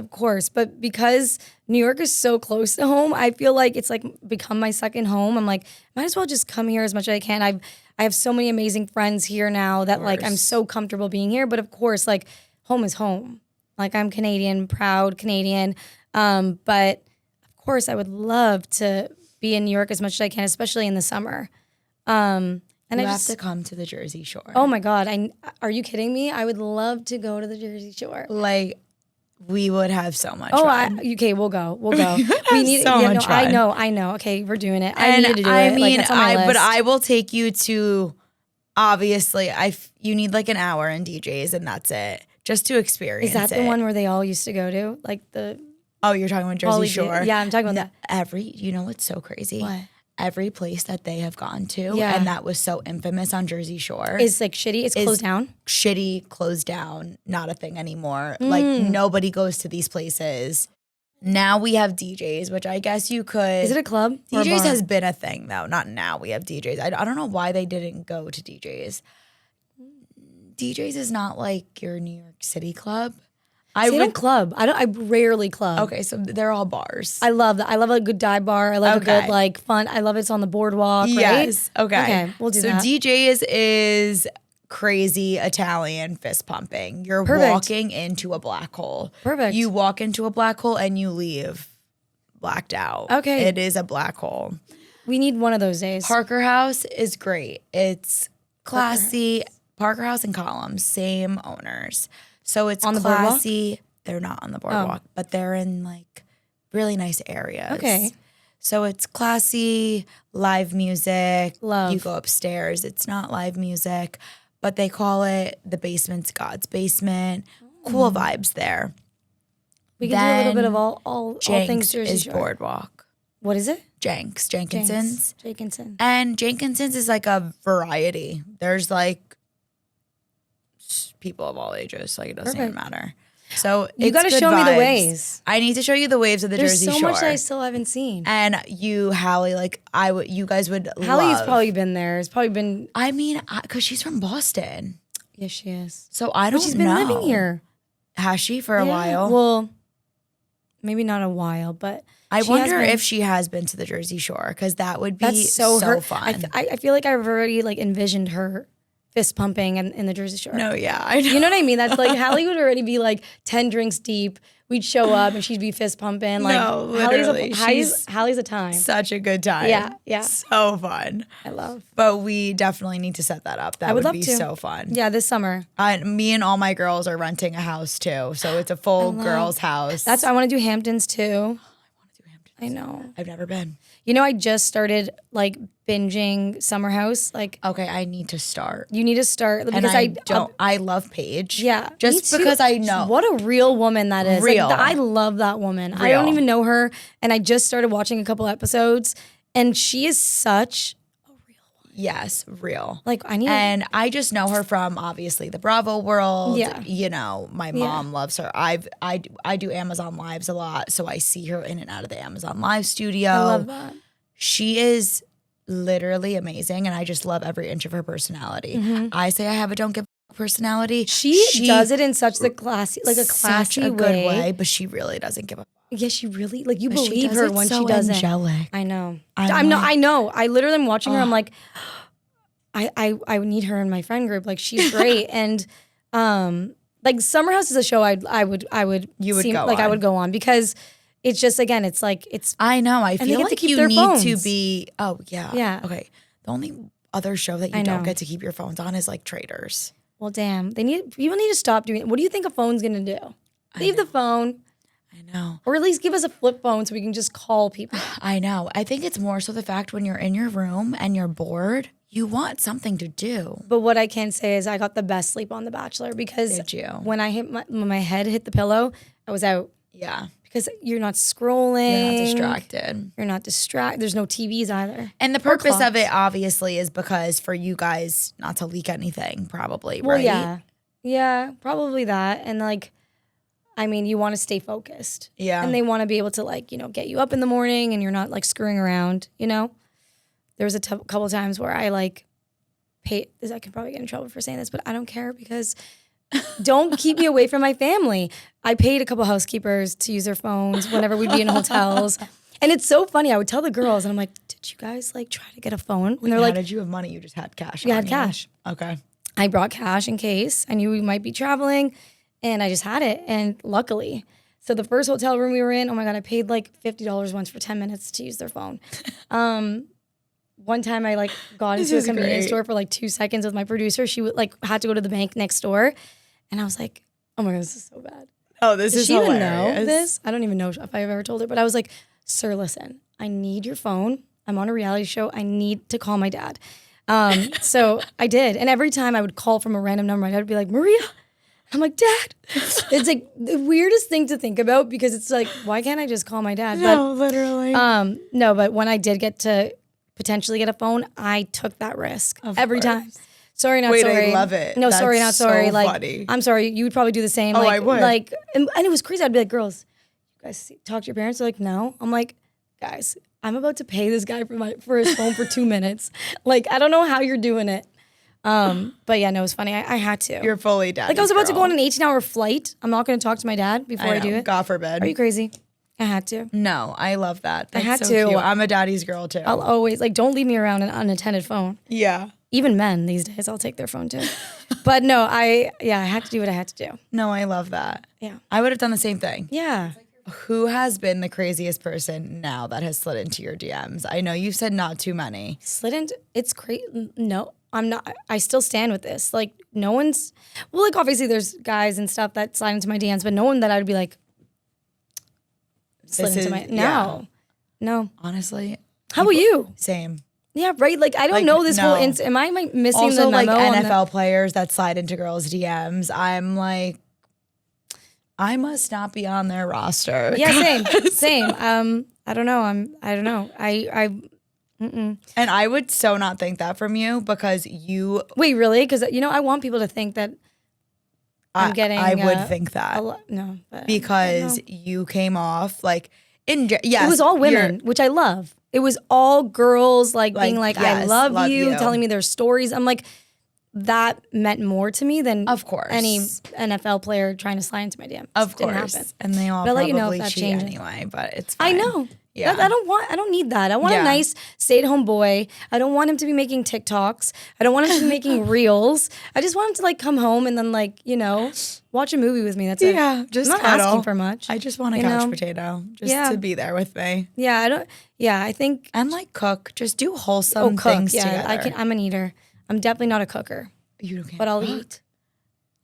But because New York is so close to home, I feel like it's like become my second home. I'm like, might as well just come here as much as I can. I have so many amazing friends here now that like I'm so comfortable being here. But of course, like home is home. Like I'm Canadian, proud Canadian. But of course, I would love to be in New York as much as I can, especially in the summer. And you have to come to the Jersey Shore. Oh my God! are you kidding me? I would love to go to the Jersey Shore. Like we would have so much fun. Okay, we'll go. We need so much fun. I know. Okay, we're doing it. I need to do it. I mean, like, but I will take you to. Obviously, you need like an hour in DJs, and that's it, just to experience. Is that the one where they all used to go to, like the? Oh, you're talking about Jersey Shore? Yeah, I'm talking about that. You know what's so crazy? What? Every place that they have gone to, and that was so infamous on Jersey Shore. Is like shitty? It's closed down? Shitty, closed down, not a thing anymore. Like nobody goes to these places. Now we have DJs, which I guess you could. Is it a club? DJs has been a thing though. Not now we have DJs. I don't know why they didn't go to DJs. DJs is not like your New York City club. I don't club. I rarely club. Okay, so they're all bars. I love that. I love a good dive bar. I love a good fun. I love it's on the boardwalk. Yes. Right? Okay. Okay. We'll do that. So DJs is crazy Italian fist pumping. You're Perfect. walking into a black hole. Perfect. You walk into a black hole and you leave blacked out. Okay. It is a black hole. We need one of those days. Parker House is great. It's classy. Parker House and Columns, same owners. So it's on the classy. boardwalk? They're not on the boardwalk, but they're in like really nice areas. Okay. So it's classy, live music. Love. You go upstairs. It's not live music, but they call it the basement's God's basement. Cool vibes there. We can do a little bit of all things Jenks Jersey is Shore. boardwalk. What is it? Jenkinson's. Jenkinson. And Jenkinson's is like a variety. There's like people of all ages. Like it doesn't even matter. So You got to show me the ways. I need to show you the waves of the Jersey Shore. There's so much that I still haven't seen. And you, Hallie, like you guys would Hallie's love. probably been there. It's probably been. I mean, because she's from Boston. Yes, she is. So I don't know. But she's been living here. Has she for a while? Well, maybe not a while, but I wonder if she has been to the Jersey Shore because that would be so fun. I feel like I've already like envisioned her fist pumping in the Jersey Shore. No, yeah, I know. You know what I mean? That's like Hallie would already be like 10 drinks deep. We'd show up and she'd be fist pumping. Like No, literally. Hallie's a time. Such a good time. Yeah. So fun. I love. But we definitely need to set that up. That would love be to. so fun. Yeah, this summer. Me and all my girls are renting a house too. So it's a full girls' house. I want to do Hamptons too. I know. I've never been. You know, I just started like binging Summer House. Like, Okay, I need to start. you need to start because And I love Paige. Yeah, Just me too. because I know. What a real woman that is. Real. Like, I love that woman. I don't Real. even know her. And I just started watching a couple episodes. And she is such Yes, real. like And I just know her from obviously the Bravo world. Yeah. You know, my mom loves her. I do Amazon Lives a lot, so I see her in and out of the Amazon Live studio. I love that. She is literally amazing, and I just love every inch of her personality. I say I have a don't give a personality. She does it in such a classy such a good way, but she really doesn't give a. Yeah, she really like you But she believe does her it when so she does it. angelic. I know. I'm like- I know. I literally am watching her. I'm like, I need her in my friend group. Like she's great. And like Summer House is a show I would go like I on. would go on because it's just again it's like it's I know. I they feel get to like keep you their need phones. to be. Oh yeah. Yeah. Okay. The only other show that you I don't know. get to keep your phones on is like Traders. well damn people need to stop doing it. What do you think a phone's gonna do? Leave the phone I know. or at least give us a flip phone so we can just call people. I know. I think it's more so the fact when you're in your room and you're bored, you want something to do. But what I can say is I got the best sleep on The Bachelor because Did you? when my head hit the pillow, I was out. Yeah. Because you're not scrolling. You're not distracted. You're not distracted. There's no TVs either. And the purpose of clocks. it obviously is because for you guys not to leak anything, probably, Well, right? yeah. Yeah, probably that. And like, I mean, you want to stay focused. Yeah. And they want to be able to like, get you up in the morning and you're not like screwing around, There was a couple times where I like paid, I could probably get in trouble for saying this, but I don't care because don't keep me away from my family. I paid a couple housekeepers to use their phones whenever we'd be in hotels. And it's so funny. I would tell the girls and I'm like, did you guys like try to get a phone? And they're How like, did you have money? You just had cash. We on had you? cash. Okay. I brought cash in case I knew we might be traveling and I just had it. And luckily, so the first hotel room we were in, oh my God, I paid like $50 once for 10 minutes to use their phone. One time I like got into a convenience store for like 2 seconds with my producer. She would like had to go to the bank next door. And I was like, oh my God, this is so bad. Oh, this Does is she hilarious. even know this? I don't even know if I've ever told her, but I was like, sir, listen, I need your phone. I'm on a reality show. I need to call my dad. So I did. And every time I would call from a random number, my dad would be like, Maria. I'm like, Dad. It's like the weirdest thing to think about because it's like, why can't I just call my dad? No, literally. No, but when I did get to potentially get a phone, I took that risk every time. Sorry, not Wait, sorry. I love it. No, sorry, not That's sorry. so Like, funny. I'm sorry. You would probably do the same. Oh, like, I would. Like, and it was crazy. I'd be like, girls, you guys talk to your parents? They're like, no. I'm like, guys, I'm about to pay this guy for his phone for 2 minutes. Like, I don't know how you're doing it. But yeah, no, it was funny. I had to. You're fully dead. Like I was about to go on an 18-hour flight. I'm not going to talk to my dad before I do it. God forbid. Are you crazy? I had to. No, I love that. That's had so to. cute. I'm a daddy's girl too. I'll always, like, don't leave me around an unattended phone. Yeah. Even men these days, I'll take their phone too. But no, I had to do what I had to do. No, I love that. Yeah. I would have done the same thing. Yeah. Who has been the craziest person now that has slid into your DMs? I know you said not too many. Slid into, it's crazy. No, I'm not. I still stand with this. Like, no one's, well, like, obviously there's guys and stuff that slide into my DMs, but no one that I would be like, slid into my, no. Honestly. How about you? Same. Yeah, right. Like, I don't know this whole. Am I missing also, the memo? Also, like NFL players that slide into girls' DMs, I'm like, I must not be on their roster. Yeah, same. I don't know. I don't know. And I would so not think that from you because you. Wait, really? Because I want people to think that I'm getting. I would think that. No, because you came off like yes, it was all women, which I love. It was all girls being like, yes, I love you, telling me their stories. I'm like, that meant more to me than of course any NFL player trying to slide into my DMs. Of course, and they all probably cheat anyway. But it's fine. I know. Yeah, I don't need that. I want a nice stay-at-home boy. I don't want him to be making TikToks. I don't want him to be making reels. I just want him to come home and then watch a movie with me. That's it. Yeah, just I'm not asking for much. I just want a couch potato just to be there with me. Yeah, I don't. Yeah, I think and cook. Just do wholesome things together. I'm an eater. I'm definitely not a cooker. You can't but I'll eat.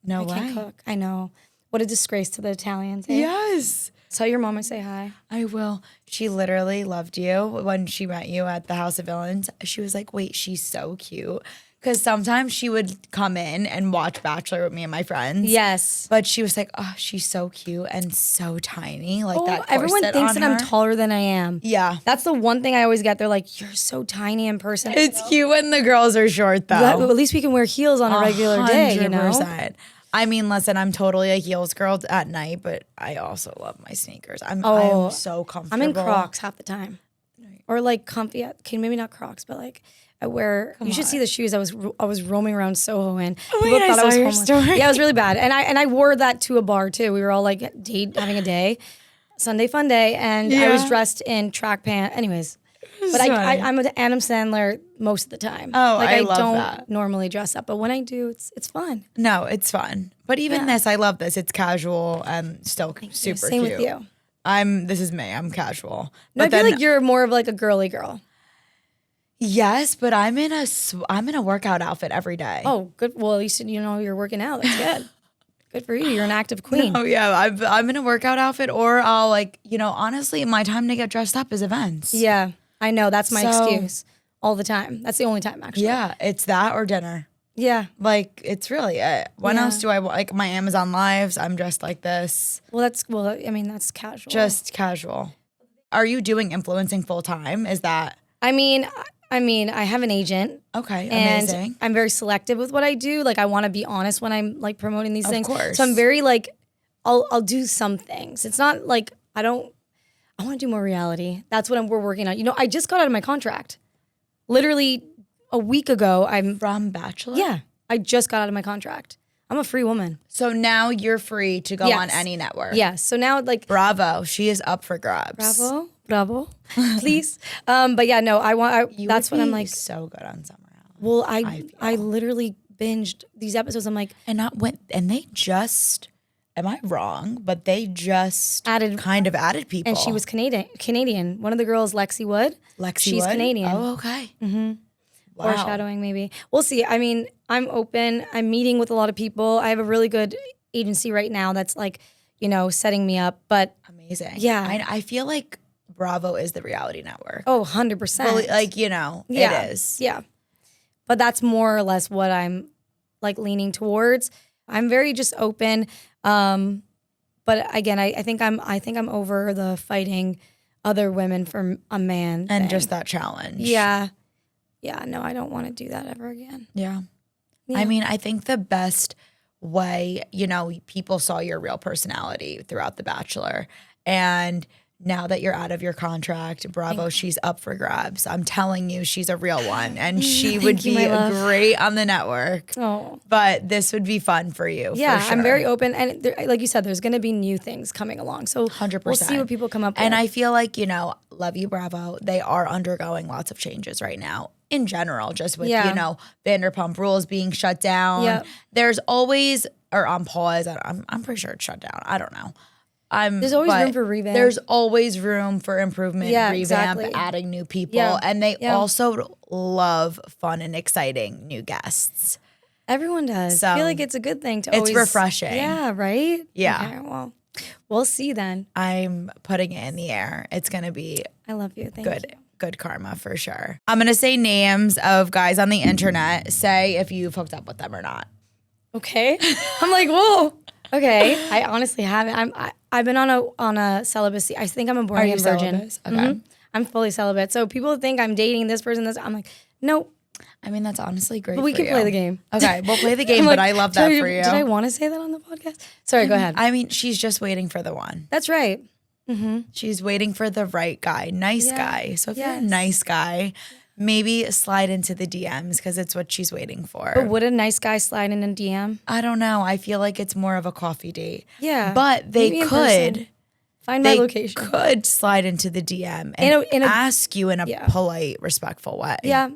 No way. I can't cook. I know. What a disgrace to the Italians. Eh? Yes. Tell your mom I say hi. I will. She literally loved you when she met you at the House of Villains. She was like, wait, she's so cute. Because sometimes she would come in and watch Bachelor with me and my friends. Yes. But she was like, oh, she's so cute and so tiny. Everyone thinks that I'm taller than I am. Yeah. That's the one thing I always get. They're like, you're so tiny in person. It's cute when the girls are short, though. But at least we can wear heels on a regular day, 100%. I mean, listen, I'm totally a heels girl at night, but I also love my sneakers. I'm so comfortable. I'm in Crocs half the time. Or comfy, maybe not Crocs, but I wear. You should see the shoes I was roaming around Soho in. Wait, I saw your story. Yeah, it was really bad, and I wore that to a bar too. We were all having a day, Sunday fun day, and I was dressed in track pants. Anyways, but I'm an Adam Sandler most of the time. Oh, I love don't that. Normally dress up, but when I do, it's fun. No, it's fun. But even this, I love this. It's casual and still super Same cute. with you. This is me. I'm casual. No, I feel like you're more of a girly girl. Yes, but I'm in a workout outfit every day. Oh, good. Well, at least you're working out. That's good. Good for you. You're an active queen. Oh yeah, I'm in a workout outfit, or I'll honestly, my time to get dressed up is events. Yeah, I know. That's my excuse all the time. That's the only time actually. Yeah, it's that or dinner. Yeah, it's really it. When else do I my Amazon lives? I'm dressed like this. That's casual. Just casual. Are you doing influencing full time? Is that? I mean, I have an agent. Okay, amazing. And I'm very selective with what I do. I want to be honest when I'm promoting these things. Of course. So I'm very I'll do some things. It's not I want to do more reality. That's what we're working on. I just got out of my contract. Literally a week ago, I'm from Bachelor. Yeah, I just got out of my contract. I'm a free woman. So now you're free to go on any network. Yes. So now bravo, she is up for grabs. Bravo, please. But yeah, no, that's what I'm like. So good on Summer House. Well, I literally binged these episodes. I'm like, and they just. Am I wrong? But they just added people. And she was Canadian. One of the girls, Lexi Wood. She's Wood? Canadian. Oh, okay. Mm-hmm. Wow. Foreshadowing, maybe. We'll see. I mean, I'm open. I'm meeting with a lot of people. I have a really good agency right now that's setting me up. But amazing. Yeah. I feel like Bravo is the reality network. Oh, 100%. Well, it is. Yeah. But that's more or less what I'm leaning towards. I'm very just open. But again, I think I'm over the fighting other women for a man and thing. Just that challenge. Yeah. Yeah, no, I don't want to do that ever again. Yeah. I mean, I think the best way, people saw your real personality throughout The Bachelor. And now that you're out of your contract, bravo, she's up for grabs. I'm telling you, she's a real one. And she would be great on the network. Oh. But this would be fun for you. Yeah, for sure. I'm very open. And like you said, there's going to be new things coming along. So 100%. We'll see what people come up with. And I feel like, love you, bravo. They are undergoing lots of changes right now. in general, just with, Vanderpump Rules being shut down. Yep. There's always, or on pause, I'm pretty sure it's shut down. I don't know. There's always room for revamp. There's always room for improvement, revamp, exactly. adding new people. And they also love fun and exciting new guests. Everyone does. I feel like it's a good thing to always. It's refreshing. Yeah, right? Yeah. Okay, well, we'll see then. I'm putting it in the air. It's going to be I love you. Thank you. Good karma for sure. I'm going to say names of guys on the internet. Say if you've hooked up with them or not. Okay. I'm like, whoa. Okay. I honestly haven't. I've been on a celibacy. I think I'm a born again virgin. Okay. Mm-hmm. I'm fully celibate. So people think I'm dating this person. I'm like, nope. I mean, that's honestly great. But we can play the game. Okay, we'll play the game, but I love that for you. Did I want to say that on the podcast? Sorry, go ahead. I mean, she's just waiting for the one. That's right. Mm-hmm. She's waiting for the right guy, nice guy. So if you're a nice guy, maybe slide into the DMs because it's what she's waiting for. But would a nice guy slide in a DM? I don't know. I feel like it's more of a coffee date. Yeah. But they could. Find my location. Could slide into the DM and ask you in a polite, respectful way. Yeah.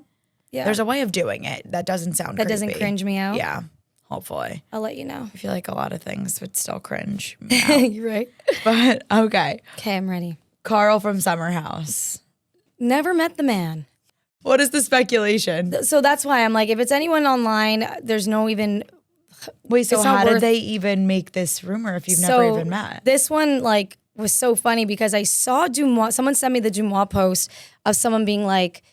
Yeah. There's a way of doing it that doesn't sound creepy. That doesn't cringe me out? Yeah. Hopefully. I'll let you know. I feel like a lot of things would still cringe me out. You're right. But okay. Okay, I'm ready. Carl from Summer House. Never met the man. What is the speculation? So that's why I'm like, if it's anyone online, there's no even. Wait, so how did they even make this rumor if you've never even met? This one was so funny because I saw Dumois. Someone sent me the Dumois post of someone being like,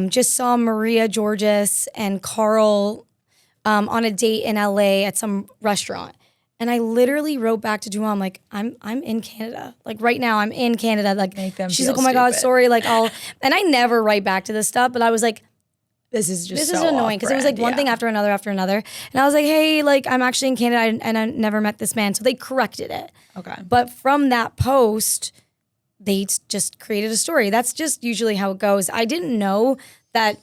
just saw Maria Georgas and Carl on a date in LA at some restaurant. And I literally wrote back to Dumois, I'm like, I'm in Canada. Like right now I'm in Canada. Like she's like, oh my God, sorry. Like and I never write back to this stuff, but I was like, this is annoying because it was like one thing after another. And I was like, hey, like I'm actually in Canada and I never met this man. So they corrected it. Okay. But from that post, they just created a story. That's just usually how it goes. I didn't know that,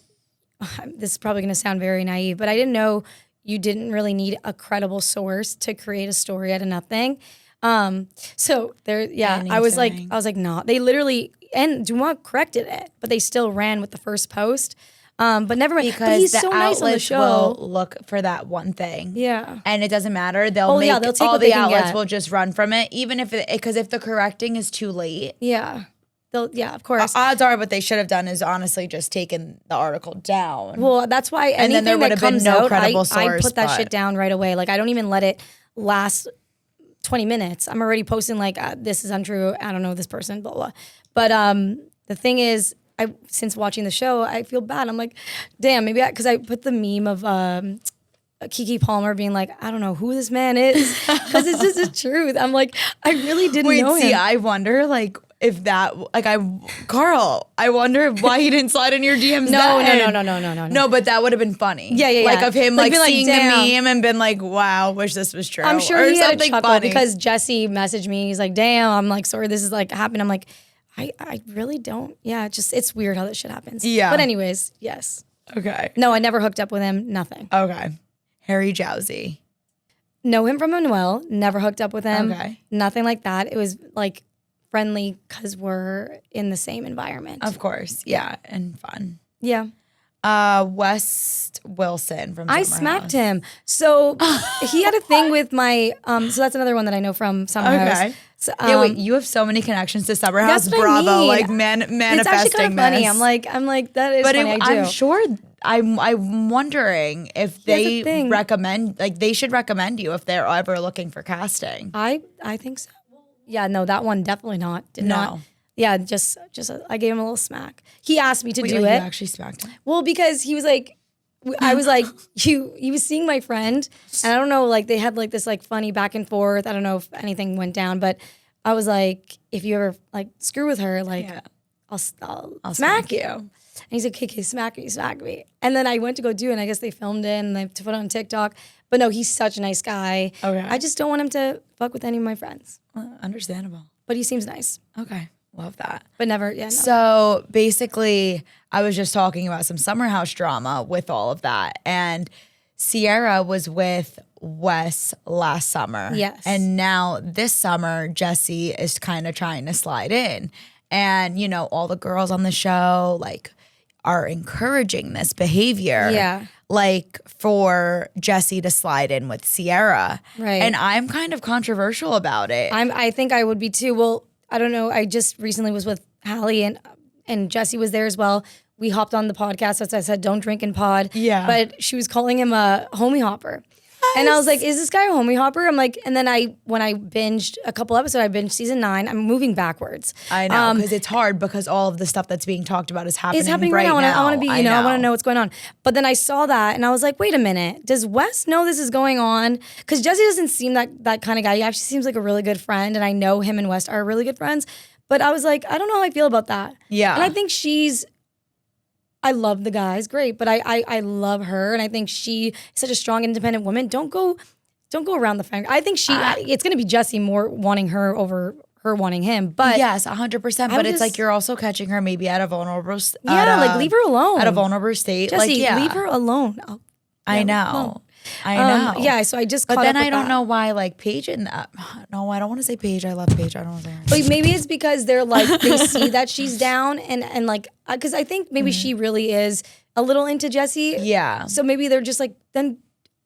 this is probably going to sound very naive, but I didn't know you didn't really need a credible source to create a story out of nothing. So there, I was like, no, they literally, and Dumois corrected it, but they still ran with the first post. But never mind. But he's so nice on the show. Will look for that one thing. Yeah. And it doesn't matter. They'll take all the outlets will just run from it, even if because if the correcting is too late. Yeah. Of course. Odds are what they should have done is honestly just taken the article down. Well, that's why anything then there would have been no credible source. I put that shit down right away. Like I don't even let it last 20 minutes. I'm already posting like this is untrue. I don't know this person, blah blah. But the thing is, since watching the show, I feel bad. I'm like, damn, maybe because I put the meme of Keke Palmer being like, I don't know who this man is because it's just the truth. I'm like, I really didn't know him. I wonder like if that Carl, I wonder why he didn't slide in your DMs. No. No, but that would have been funny. Yeah. Like of him like seeing the meme and been like, wow, wish this was true. I'm sure or he had a chuckle funny. because Jesse messaged me. He's like, damn. I'm like, sorry, this is like happened. I'm like, I really don't. Yeah, it's weird how this shit happens. Yeah. But anyways, yes. Okay. No, I never hooked up with him. Nothing. Okay. Harry Jowsey. Know him from Manuel. Never hooked up with him. Okay. Nothing like that. It was like friendly because we're in the same environment. Of course. Yeah. And fun. Yeah. West Wilson from Summer I smacked him. So he had a thing with my, so that's another one that I know from Summer House. So, wait, you have so many connections to Summer House. That's what Bravo. I mean. Like manifesting it's actually kind of funny. this. I'm like, that is funny. I'm sure, I'm wondering if they recommend, like they should recommend you if they're ever looking for casting. I think so. Yeah, no, that one definitely not. Did not. Yeah, just I gave him a little smack. He asked me to do it. You actually smacked him? Well, because he was like, I was like, he was seeing my friend, and I don't know, like they had like this like funny back and forth. I don't know if anything went down, but I was like, if you ever like screw with her, like I'll smack you. And he's like, okay, smack me. And then I went to go do it, and I guess they filmed it and they put it on TikTok. But no, he's such a nice guy. Okay. I just don't want him to fuck with any of my friends. Understandable. But he seems nice. Okay. Love that. But never, no. So basically, I was just talking about some Summer House drama with all of that. And Sierra was with Wes last summer. Yes. And now this summer, Jesse is kind of trying to slide in. And, you know, all the girls on the show, like, are encouraging this behavior. Yeah. Like for Jesse to slide in with Sierra. Right. And I'm kind of controversial about it. I think I would be too. Well, I don't know. I just recently was with Hallie and Jesse was there as well. We hopped on the podcast. As I said, don't drink and pod. Yeah. But she was calling him a homie hopper. And I was like, is this guy a homie hopper? I'm like, and then when I binged a couple episodes, I binged season 9. I'm moving backwards. I know, because it's hard because all of the stuff that's being talked about is happening, It's happening right now. I want to be, I want to know what's going on. But then I saw that and I was like, wait a minute. Does Wes know this is going on? Because Jesse doesn't seem that kind of guy. He actually seems like a really good friend. And I know him and Wes are really good friends. But I was like, I don't know how I feel about that. Yeah. And I think I love the guys, great, but I love her, and I think she is such a strong, independent woman. Don't go around the fence. I think it's going to be Jesse more wanting her over her wanting him, but yes, 100%. But it's like you're also catching her maybe at a vulnerable, leave her alone at a vulnerable state. Jesse, leave her alone. I know. So I just but caught then up with I don't that. know why like Paige and no, I don't want to say Paige. I love Paige. I don't want to say her. But maybe it's because they're like they see that she's down and like because I think maybe she really is a little into Jesse. Yeah. So maybe they're just like then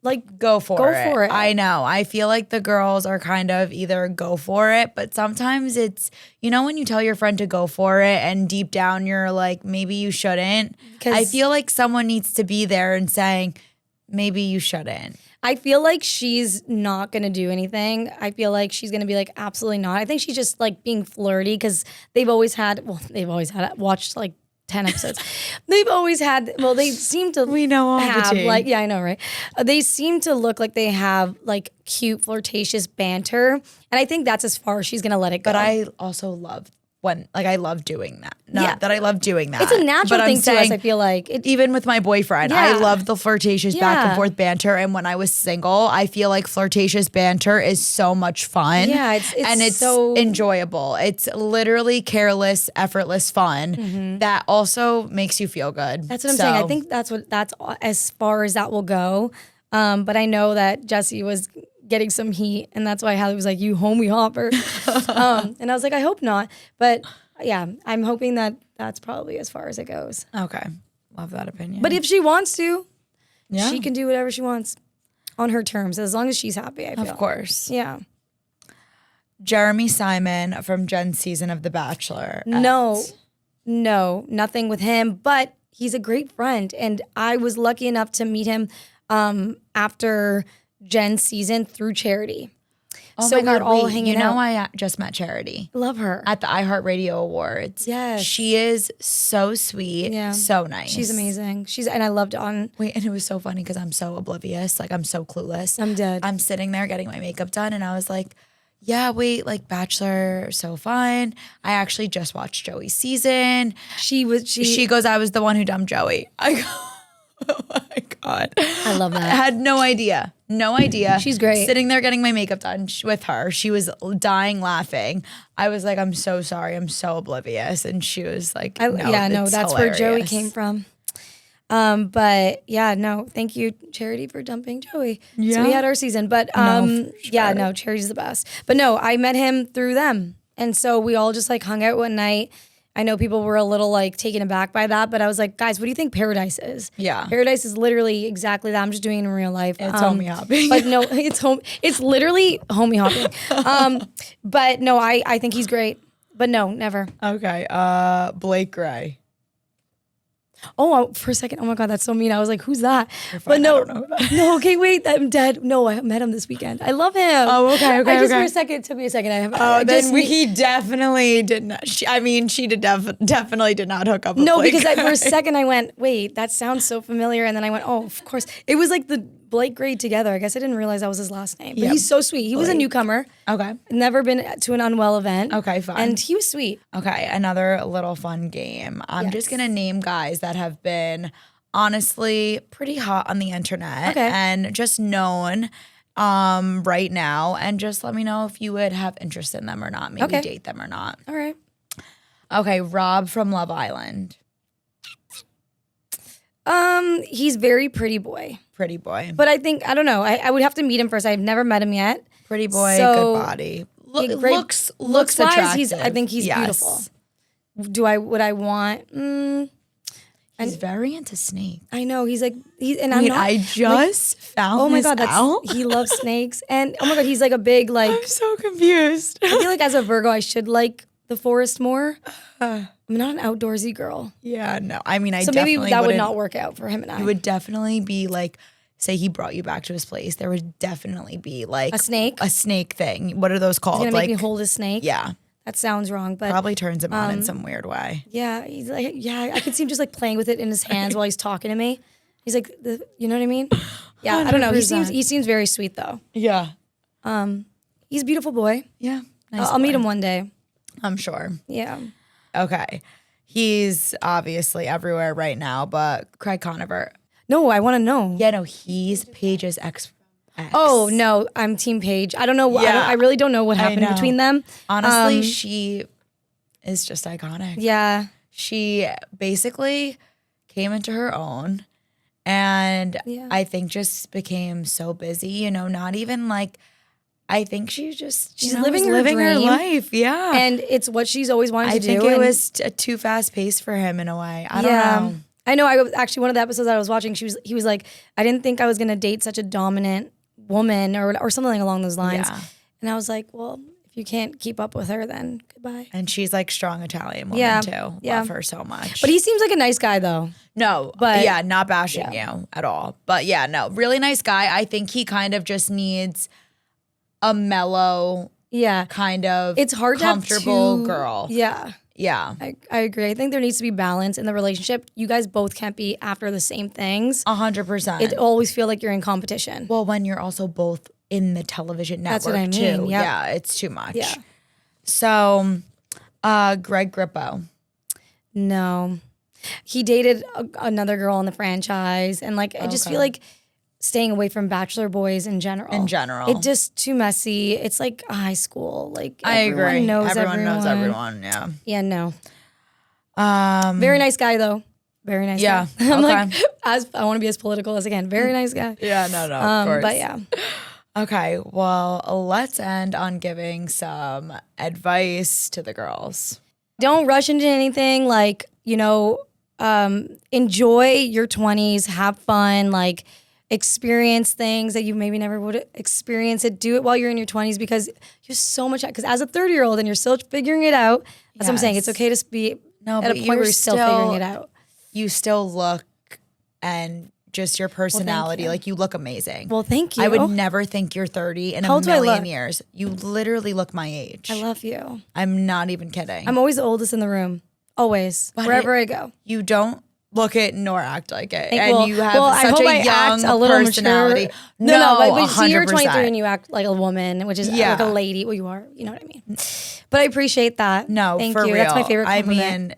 like go for it. it. I know. I feel like the girls are kind of either go for it, but sometimes it's when you tell your friend to go for it and deep down you're like maybe you shouldn't. I feel like someone needs to be there and saying maybe you shouldn't. I feel like she's not going to do anything. I feel like she's going to be like, absolutely not. I think she's just like being flirty because they've always had watched like 10 episodes. They seem to we know all have the tea. like, yeah, I know, right? They seem to look like they have like cute, flirtatious banter. And I think that's as far as she's going to let it go. But I also love I love doing that. Not that I love doing that. It's a natural thing to us, I feel like. Even with my boyfriend, I love the flirtatious back and forth banter. And when I was single, I feel like flirtatious banter is so much fun. Yeah, it's so enjoyable. It's literally careless, effortless fun that also makes you feel good. That's what I'm saying. I think that's as far as that will go. But I know that Jesse was getting some heat, and that's why Hallie was like, you homie hopper. And I was like, I hope not. But yeah, I'm hoping that that's probably as far as it goes. Okay. Love that opinion. But if she wants to, she can do whatever she wants on her terms, as long as she's happy, I feel. Of course. Yeah. Jeremy Simon from Jen's season of The Bachelor. No, nothing with him, but he's a great friend. And I was lucky enough to meet him after Jen's season through Charity. Oh so my God, we're all hanging out. I just met Charity. Love her. At the iHeartRadio Awards. Yes. She is so sweet. Yeah. So nice. She's amazing. And I loved on. Wait, and it was so funny because I'm so oblivious. Like, I'm so clueless. I'm dead. I'm sitting there getting my makeup done and I was like, yeah, wait, like Bachelor, so fun. I actually just watched Joey's season. She goes, I was the one who dumped Joey. I go, oh my God. I love that. I had no idea. She's great. Sitting there getting my makeup done with her. She was dying laughing. I was like, I'm so sorry. I'm so oblivious. And she was like, that's hilarious. Where Joey came from. But yeah, no, thank you, Charity, for dumping Joey. Yeah. So we had our season. But Charity's the best. But no, I met him through them. And so we all just like hung out one night. I know people were a little like taken aback by that, but I was like, guys, what do you think Paradise is? Yeah. Paradise is literally exactly that. I'm just doing it in real life. It's homie hopping. But no, it's literally homie hopping. But no, I think he's great. But no, never. Okay. Blake Gray. Oh, for a second. Oh my God, that's so mean. I was like, who's that? But no, no. Okay, wait. I'm dead. No, I met him this weekend. I love him. Oh, okay. For a second, it took me a second. He definitely did not. She definitely did not hook up with No, Blake because Gray. for a second I went, wait, that sounds so familiar. And then I went, oh, of course. It was like the Blake Gray together. I guess I didn't realize that was his last name. But he's so sweet. He was a newcomer. Okay. Never been to an Unwell event. Okay, fine. And he was sweet. Okay, another little fun game. I'm just going to name guys that have been honestly pretty hot on the internet and just known right now. And just let me know if you would have interest in them or not. Maybe date them or not. All right. Okay, Rob from Love Island. He's very pretty boy. Pretty boy. But I think, I don't know. I would have to meet him first. I've never met him yet. Pretty boy, good body. Looks attractive. I think he's beautiful. Would I want? He's very into snakes. I know. He's like, I just found oh my this God, out. he loves snakes. And oh my God, he's like a big, like. I'm so confused. I feel like as a Virgo, I should like the forest more. I'm not an outdoorsy girl. Yeah, no. I mean, so maybe that would not work out for him and I. You would definitely be like, say he brought you back to his place, there would definitely be like a snake thing. What are those called? He's gonna make me hold a snake. Yeah. That sounds wrong, but probably turns him on in some weird way. Yeah, he's like, I could see him just like playing with it in his hands while he's talking to me. He's like, you know what I mean? Yeah, 100%. I don't know. He seems very sweet though. Yeah. He's a beautiful boy. Yeah. Nice I'll meet him one day. I'm sure. Yeah. Okay. He's obviously everywhere right now, but Craig Conover. No, I want to know. Yeah, no, he's Paige's ex. Oh, no, I'm Team Paige. I don't know. Yeah. I really don't know what happened between them. Honestly, she is just iconic. Yeah. She basically came into her own and I think just became so busy, you know, not even like, I think she's living her life. Yeah. And it's what she's always wanted to do. I think it was too fast paced for him in a way. I don't know. I know. Actually, one of the episodes that I was watching, he was like, I didn't think I was going to date such a dominant woman or something along those lines. Yeah. And I was like, well, if you can't keep up with her, then goodbye. And she's like strong Italian woman too. Love her so much. But he seems like a nice guy though. No, but not bashing you at all. But yeah, no, really nice guy. I think he kind of just needs a mellow, kind of it's hard comfortable to have girl. Yeah. Yeah. I agree. I think there needs to be balance in the relationship. You guys both can't be after the same things. 100%. It always feel like you're in competition. Well, when you're also both in the television network. That's what I mean. Too. Yep. Yeah, it's too much. Yeah. So, Greg Grippo. No. He dated another girl in the franchise. And like, I just feel like staying away from Bachelor boys in general. It's just too messy. It's like high school. Like I agree. Everyone knows everyone. Yeah. Yeah, no. Very nice guy though. Very nice guy. I'm like, I want to be as political as I can. Very nice guy. Yeah, no, of course. But yeah. Okay, well, let's end on giving some advice to the girls. Don't rush into anything. Like, you know, enjoy your 20s. Have fun. Like, experience things that you maybe never would experience it. Do it while you're in your 20s because you're so much, because as a 30-year-old and you're still figuring it out, that's what I'm saying. It's okay to be at a point where you're still figuring it out. You still look and just your personality, like you look amazing. Well, thank you. I would never think you're 30 in a million years. You literally look my age. I love you. I'm not even kidding. I'm always the oldest in the room. Always. But wherever I go. You don't look it nor act like it. You have such a young personality. No, but see, you're 23 and you act like a woman, which is like a lady. Well, you are. You know what I mean? But I appreciate that. No, thank for you. real. That's my favorite compliment. I mean,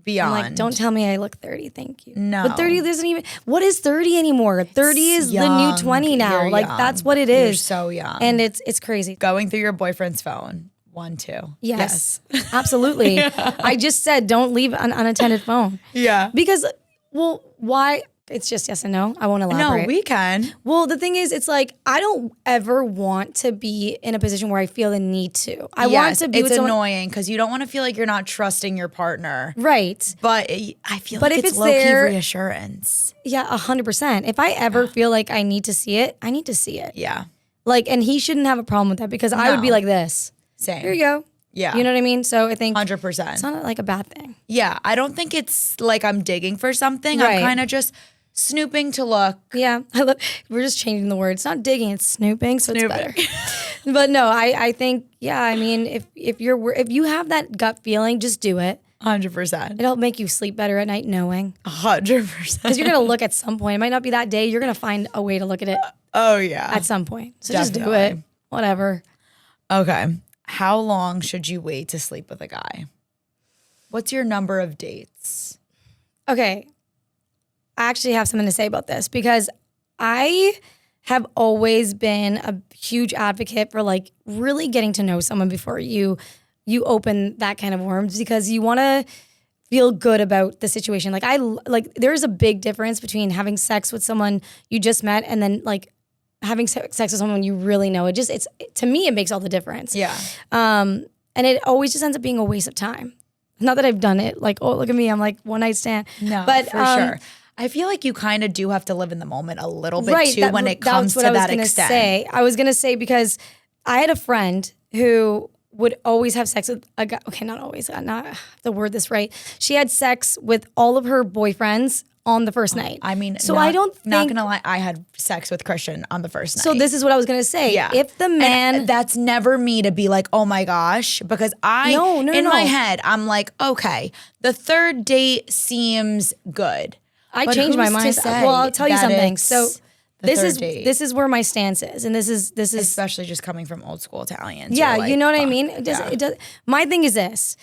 beyond. I'm like, don't tell me I look 30. Thank you. No. But 30 isn't even, what is 30 anymore? 30 is the new 20 now. You're like, young. that's what it is. You're so young. And it's crazy. Going through your boyfriend's phone. 1, 2. Yes. Absolutely. I just said, don't leave an unattended phone. Yeah. Because, well, why? It's just yes and no. I won't elaborate. No, we can. Well, the thing is, it's like, I don't ever want to be in a position where I feel the need to. I want to be with someone. It's annoying because you don't want to feel like you're not trusting your partner. Right. But I feel like it's low-key reassurance. Yeah, 100%. If I ever feel like I need to see it, I need to see it. Yeah. Like, and he shouldn't have a problem with that because I would be like this. Same. Here you go. Yeah. You know what I mean? So I think 100%. It's not like a bad thing. Yeah. I don't think it's like I'm digging for something. Right. I'm kind of just snooping to look. Yeah. We're just changing the word. It's not digging, it's snooping, so it's better. But no, I think, I mean, if you have that gut feeling, just do it. 100%. It'll make you sleep better at night knowing. 100%. Because you're going to look at some point. It might not be that day. You're going to find a way to look at it. Oh, yeah. At some point. So just do it. Whatever. Okay. How long should you wait to sleep with a guy? What's your number of dates? Okay. I actually have something to say about this because I have always been a huge advocate for like really getting to know someone before you open that kind of worms because you want to feel good about the situation. Like there's a big difference between having sex with someone you just met and then like having sex with someone you really know. To me, it makes all the difference. Yeah. And it always just ends up being a waste of time. Not that I've done it. Like, oh, look at me. I'm like one night stand. No, but, for sure. I feel like you kind of do have to live in the moment a little bit too when it comes to that extent. I was going to say, because I had a friend who would always have sex with a guy. Okay, not always. Not the word this right. She had sex with all of her boyfriends on the first night. I mean, so I don't think, not gonna lie, I had sex with Christian on the first night. So this is what I was gonna say. Yeah. If the man, and that's never me to be like, oh my gosh, because in my head, I'm like, okay, the third date seems good. I changed my mind. Well, I'll tell you something. So this is where my stance is, and this is especially just coming from old school Italians. Yeah, like, you know what I mean. It does. My thing is this: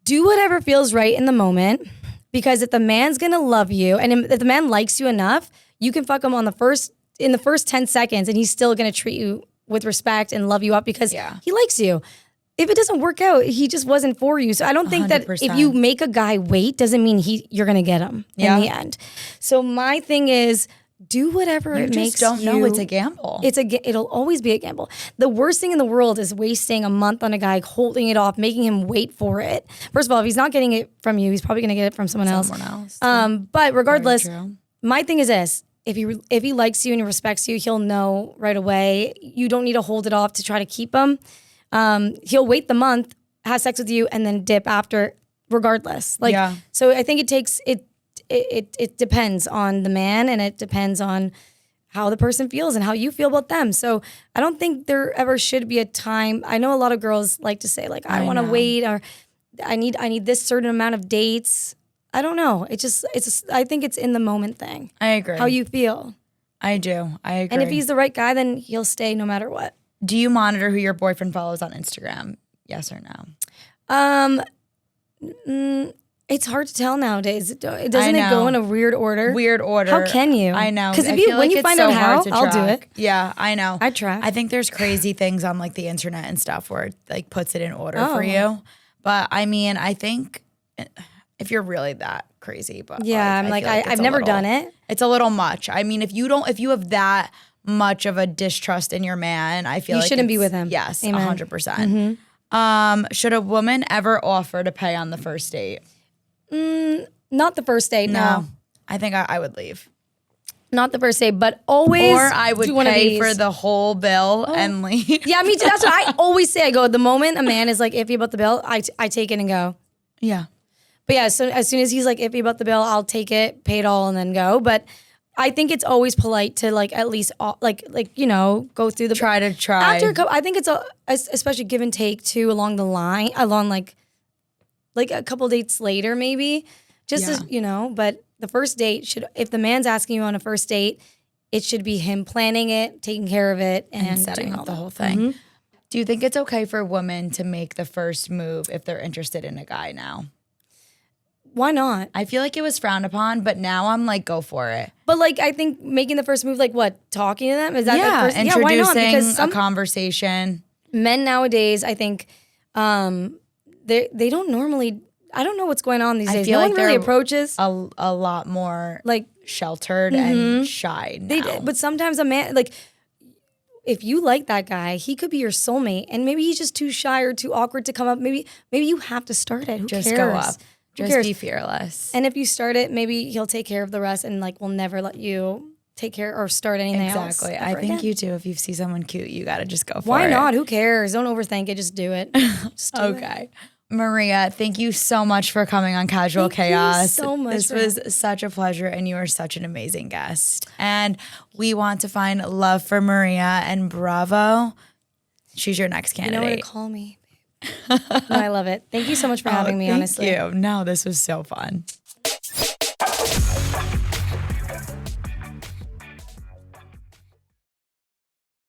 do whatever feels right in the moment. Because if the man's gonna love you, and if the man likes you enough, you can fuck him in the first 10 seconds, and he's still gonna treat you with respect and love you up because he likes you. If it doesn't work out, he just wasn't for you. So I don't think 100%. That if you make a guy wait doesn't mean you're gonna get him in the end. So my thing is, do whatever it makes you. Don't know. It's a gamble. It'll always be a gamble. The worst thing in the world is wasting a month on a guy, holding it off, making him wait for it. First of all, if he's not getting it from you, he's probably going to get it from someone else. But regardless, my thing is this: if he likes you and he respects you, he'll know right away. You don't need to hold it off to try to keep him. He'll wait the month, have sex with you, and then dip after, regardless. So I think it takes it. It depends on the man, and it depends on how the person feels and how you feel about them. So I don't think there ever should be a time. I know a lot of girls like to say like, I want to wait, or I need this certain amount of dates. I don't know. I think it's in the moment thing. I agree. How you feel. I do. I agree. And if he's the right guy, then he'll stay no matter what. Do you monitor who your boyfriend follows on Instagram? Yes or no? It's hard to tell nowadays. Doesn't it go in a weird order? Weird order. How can you? I know. Because when you find out how, I'll do it. Yeah, I know. I try. I think there's crazy things on like the internet and stuff where it like puts it in order for you. But I mean, I think if you're really that crazy, but yeah, I've never done it. It's a little much. I mean, if you have that much of a distrust in your man, I feel you like shouldn't be with him. Yes, 100%. Should a woman ever offer to pay on the first date? Not the first date, no. I think I would leave. Not the first date, but always. Or I would pay for the whole bill and leave. Yeah, me too. That's what I always say. I go, the moment a man is like iffy about the bill, I take it and go. Yeah. But yeah, so as soon as he's like iffy about the bill, I'll take it, pay it all, and then go. But I think it's always polite to like at least like go through the try. After I think it's especially give and take too along the line, along like a couple dates later maybe, just as But the first date if the man's asking you on a first date, it should be him planning it, taking care of it, and setting up the whole thing. Mm-hmm. Do you think it's okay for women to make the first move if they're interested in a guy now? Why not? I feel like it was frowned upon, but now I'm like, go for it. But like, I think making the first move, like what, talking to them? Is that the first? Introducing why not? Because a conversation. Men nowadays, I think, they don't normally. I don't know what's going on these days. Feel no like one really approaches. A lot more like sheltered and shy now. But sometimes a man, like, if you like that guy, he could be your soulmate, and maybe he's just too shy or too awkward to come up. Maybe you have to start it. Who cares? Just go up. Just be fearless. And if you start it, maybe he'll take care of the rest and like will never let you take care or start anything else. Exactly. I think you too. If you see someone cute, you got to just go for it. Why not? Who cares? Don't overthink it. Just do it. Okay. Maria, thank you so much for coming on Casual Chaos. Thank you so much. This was such a pleasure, and you are such an amazing guest. And we want to find love for Maria, and bravo. She's your next candidate. You know where to call me. No, I love it. Thank you so much for having me, honestly. Thank you. No, this was so fun.